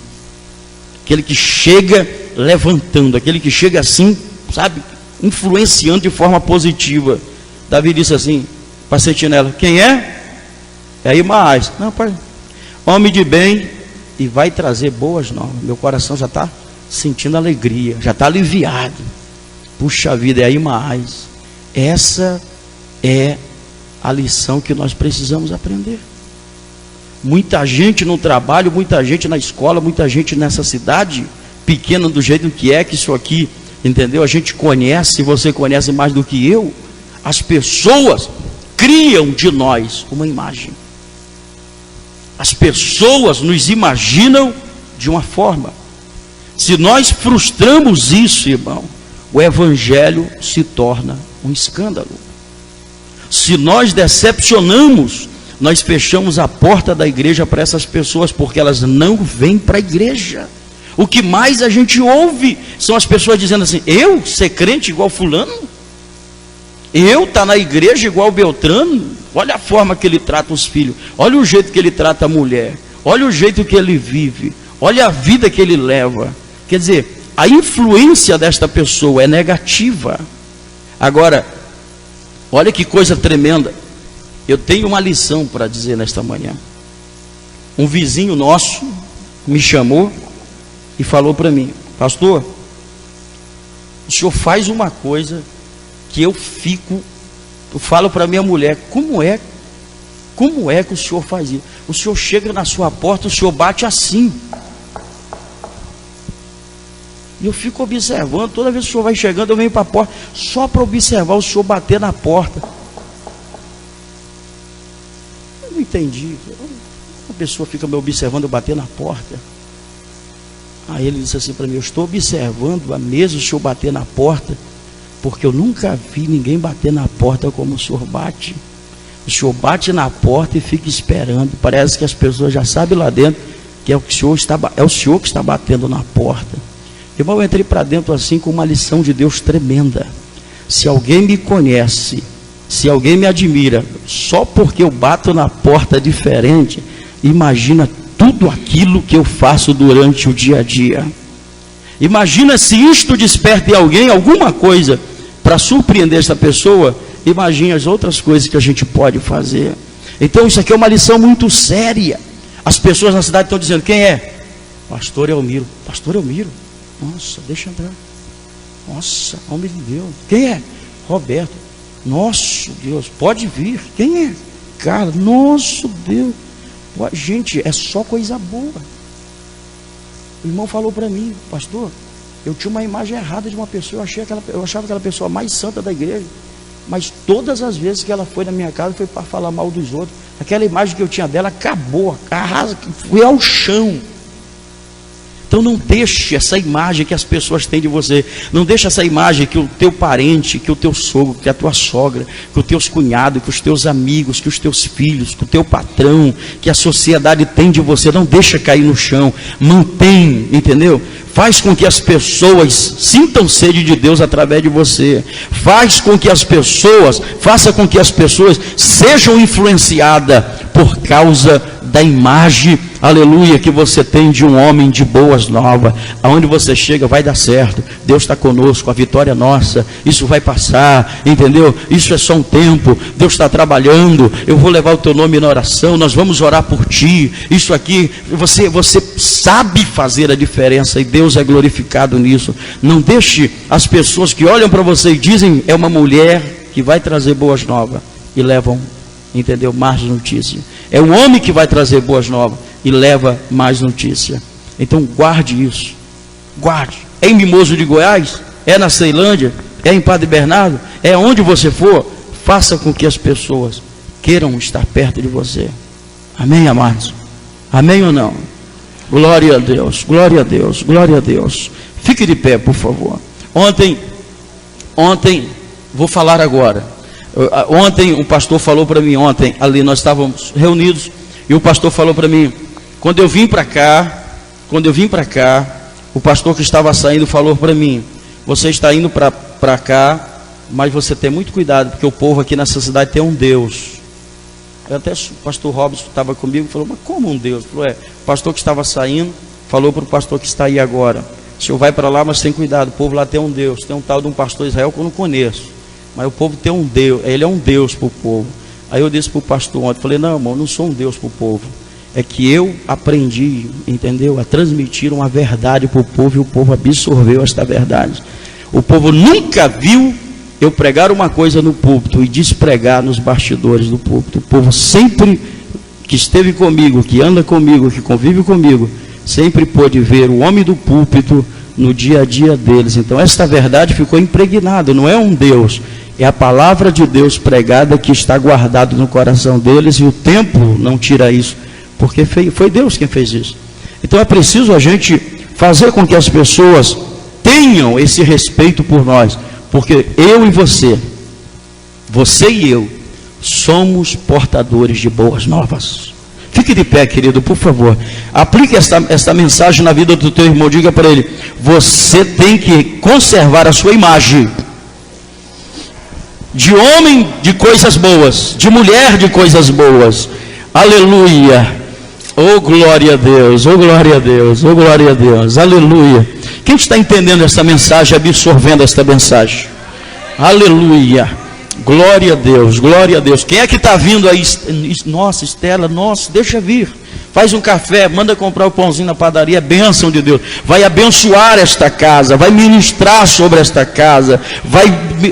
aquele que chega levantando, aquele que chega assim, sabe, influenciando de forma positiva. Davi disse assim para a sentinela: quem é? É Ahimaás. Não, pai, homem de bem, e vai trazer boas novas. Meu coração já está sentindo alegria, já está aliviado. Puxa vida, é Ahimaás. Essa é a lição que nós precisamos aprender. Muita gente no trabalho, muita gente na escola, muita gente nessa cidade pequena do jeito que isso aqui, entendeu? A gente conhece, você conhece mais do que eu. As pessoas criam de nós uma imagem. As pessoas nos imaginam de uma forma. Se nós frustramos isso, irmão, o evangelho se torna um escândalo. Se nós decepcionamos, nós fechamos a porta da igreja para essas pessoas, porque elas não vêm para a igreja. O que mais a gente ouve são as pessoas dizendo assim: eu ser crente igual fulano? Eu estar na igreja igual Beltrano? Olha a forma que ele trata os filhos, olha o jeito que ele trata a mulher, olha o jeito que ele vive, olha a vida que ele leva. Quer dizer, a influência desta pessoa é negativa. Agora, olha que coisa tremenda. Eu tenho uma lição para dizer nesta manhã. Um vizinho nosso me chamou e falou para mim: pastor, o senhor faz uma coisa que eu falo para minha mulher: como é que o senhor faz isso? O senhor chega na sua porta, o senhor bate assim. E eu fico observando, toda vez que o senhor vai chegando, eu venho para a porta, só para observar o senhor bater na porta. Eu não entendi. A pessoa fica me observando eu bater na porta. Aí ele disse assim para mim: eu estou observando a mesa o senhor bater na porta, porque eu nunca vi ninguém bater na porta como o senhor bate. O senhor bate na porta e fica esperando. Parece que as pessoas já sabem lá dentro que é o senhor que está batendo na porta. Irmão, eu entrei para dentro assim com uma lição de Deus tremenda. Se alguém me conhece, se alguém me admira, só porque eu bato na porta diferente, imagina tudo aquilo que eu faço durante o dia a dia. Imagina se isto desperta em alguém alguma coisa para surpreender essa pessoa. Imagine as outras coisas que a gente pode fazer. Então isso aqui é uma lição muito séria. As pessoas na cidade estão dizendo: quem é? Pastor Elmiro. Pastor Elmiro? Nossa, deixa entrar. Nossa, homem de Deus. Quem é? Roberto. Nosso Deus, pode vir. Quem é? Cara, nosso Deus. Gente, é só coisa boa. O irmão falou para mim: pastor, eu tinha uma imagem errada de uma pessoa. Eu achava aquela pessoa mais santa da igreja, mas todas as vezes que ela foi na minha casa foi para falar mal dos outros. Aquela imagem que eu tinha dela acabou, foi ao chão. Então não deixe essa imagem que as pessoas têm de você, não deixe essa imagem que o teu parente, que o teu sogro, que a tua sogra, que os teus cunhados, que os teus amigos, que os teus filhos, que o teu patrão, que a sociedade tem de você, não deixa cair no chão, mantém, entendeu? Faz com que as pessoas sintam sede de Deus através de você, faça com que as pessoas sejam influenciadas por causa da imagem, aleluia, que você tem de um homem de boas novas. Aonde você chega vai dar certo, Deus está conosco, a vitória é nossa, isso vai passar, entendeu? Isso é só um tempo, Deus está trabalhando, eu vou levar o teu nome na oração, nós vamos orar por ti, isso aqui, você sabe fazer a diferença, e Deus é glorificado nisso. Não deixe as pessoas que olham para você e dizem, é uma mulher que vai trazer boas novas, e levam, entendeu, mais notícia. É um homem que vai trazer boas novas e leva mais notícia. Então guarde isso, guarde. É em Mimoso de Goiás, é na Ceilândia, é em Padre Bernardo, é onde você for, faça com que as pessoas queiram estar perto de você. Amém, amados? Amém ou não? Glória a Deus, glória a Deus, glória a Deus. Fique de pé, por favor. Ontem, vou falar agora. Ontem um pastor falou para mim, ali nós estávamos reunidos, e o pastor falou para mim, quando eu vim para cá, o pastor que estava saindo falou para mim, você está indo para cá, mas você tem muito cuidado, porque o povo aqui nessa cidade tem um Deus. Até o pastor Robson estava comigo e falou, mas como um Deus? Falou, o pastor que estava saindo falou para o pastor que está aí agora, o senhor vai para lá, mas tem cuidado, o povo lá tem um Deus, tem um tal de um pastor Israel que eu não conheço. Mas o povo tem um Deus, ele é um Deus para o povo. Aí eu disse para o pastor ontem, falei, não, irmão, eu não sou um Deus para o povo. É que eu aprendi, entendeu, a transmitir uma verdade para o povo, e o povo absorveu esta verdade. O povo nunca viu eu pregar uma coisa no púlpito e despregar nos bastidores do púlpito. O povo sempre que esteve comigo, que anda comigo, que convive comigo, sempre pôde ver o homem do púlpito no dia a dia deles. Então esta verdade ficou impregnada, não é um Deus, é a palavra de Deus pregada que está guardado no coração deles, e o tempo não tira isso, porque foi Deus quem fez isso. Então é preciso a gente fazer com que as pessoas tenham esse respeito por nós, porque eu e você e eu, somos portadores de boas novas. Fique de pé, querido, por favor. Aplique esta mensagem na vida do teu irmão. Diga para ele, você tem que conservar a sua imagem de homem de coisas boas, de mulher de coisas boas. Aleluia. Oh glória a Deus, oh glória a Deus, oh glória a Deus. Aleluia. Quem está entendendo essa mensagem, absorvendo esta mensagem? Aleluia. Glória a Deus, glória a Deus. Quem é que está vindo aí? Nossa, Estela, nossa, deixa vir. Faz um café, manda comprar o pãozinho na padaria, bênção de Deus. Vai abençoar esta casa, vai ministrar sobre esta casa.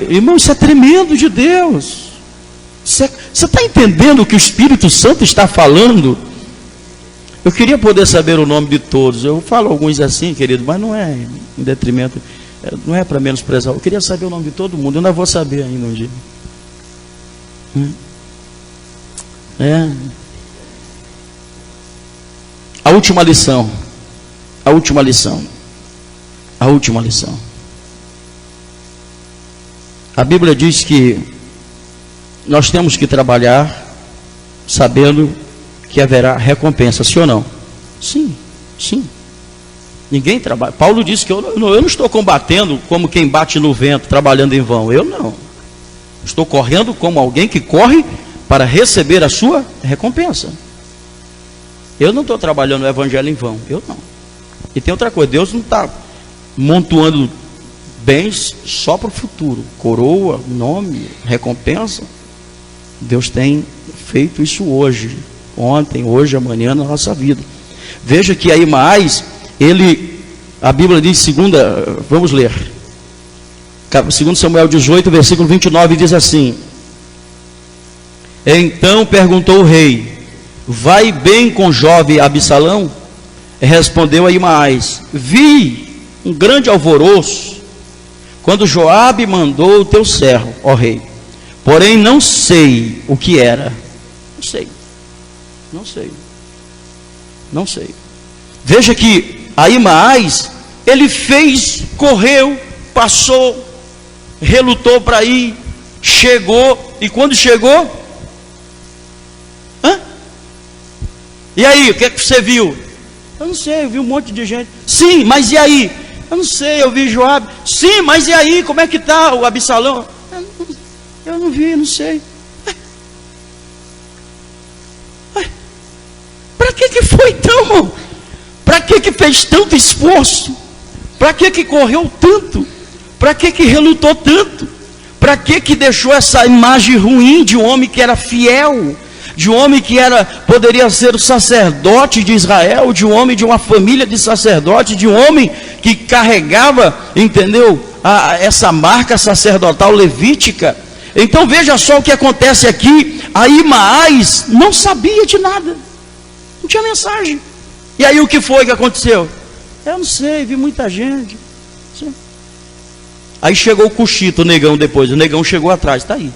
Irmão, isso é tremendo de Deus. Você está entendendo o que o Espírito Santo está falando? Eu queria poder saber o nome de todos. Eu falo alguns assim, querido, mas não é em detrimento, não é para menosprezar. Eu queria saber o nome de todo mundo, eu ainda vou saber ainda um dia. A última lição. A Bíblia diz que nós temos que trabalhar sabendo que haverá recompensa, sim ou não? Sim. Ninguém trabalha. Paulo disse que eu não estou combatendo como quem bate no vento, trabalhando em vão. Eu não. Estou correndo como alguém que corre para receber a sua recompensa. Eu não estou trabalhando o evangelho em vão. Eu não. E tem outra coisa, Deus não está montuando bens só para o futuro. Coroa, nome, recompensa. Deus tem feito isso hoje, ontem, hoje, amanhã, na nossa vida. Veja que aí mais, a Bíblia diz, vamos ler. 2 Samuel 18, versículo 29, diz assim: então perguntou o rei, vai bem com o jovem Absalão? Respondeu Ahimaás, vi um grande alvoroço, quando Joabe mandou o teu servo, ó rei, porém não sei o que era. Não sei. Veja que Ahimaás, ele correu, passou, relutou para ir, chegou, e quando chegou, e aí, o que é que você viu? Eu não sei, eu vi um monte de gente. Sim, mas e aí? Eu não sei, eu vi Joabe. Sim, mas e aí, como é que está o Absalão? Eu não vi, não sei. foi então? Para que fez tanto esforço? Para que correu tanto? Para que relutou tanto? Para que deixou essa imagem ruim de um homem que era fiel, de um homem que poderia ser o sacerdote de Israel, de um homem de uma família de sacerdote, de um homem que carregava, entendeu, essa marca sacerdotal levítica? Então veja só o que acontece aqui. Ahimaás não sabia de nada, não tinha mensagem. E aí o que foi que aconteceu? Eu não sei, vi muita gente. Aí chegou o Cushita, o negão depois. O negão chegou atrás, está aí.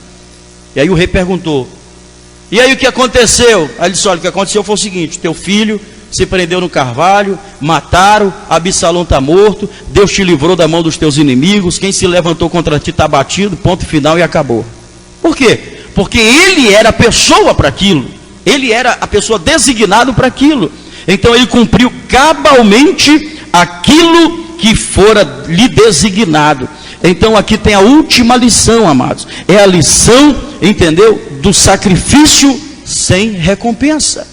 E aí o rei perguntou: e aí o que aconteceu? Aí ele disse: olha, o que aconteceu foi o seguinte: teu filho se prendeu no carvalho, mataram, Absalão está morto, Deus te livrou da mão dos teus inimigos, quem se levantou contra ti está batido, ponto final e acabou. Por quê? Porque ele era a pessoa para aquilo, ele era a pessoa designada para aquilo. Então ele cumpriu cabalmente aquilo que fora lhe designado. Então aqui tem a última lição, amados. É a lição, entendeu? Do sacrifício sem recompensa.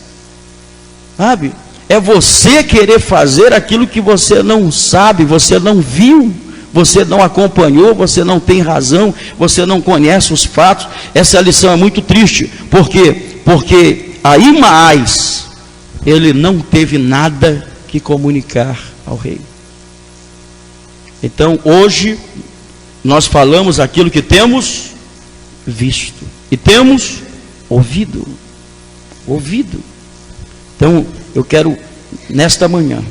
Sabe? É você querer fazer aquilo que você não sabe, você não viu, você não acompanhou, você não tem razão, você não conhece os fatos. Essa lição é muito triste. Por quê? Porque Ahimaás, ele não teve nada que comunicar ao rei. Então hoje nós falamos aquilo que temos visto e temos ouvido. Então eu quero nesta manhã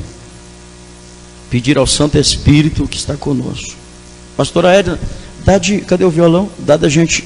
pedir ao Santo Espírito que está conosco. Pastora Edna, cadê o violão? Dá da gente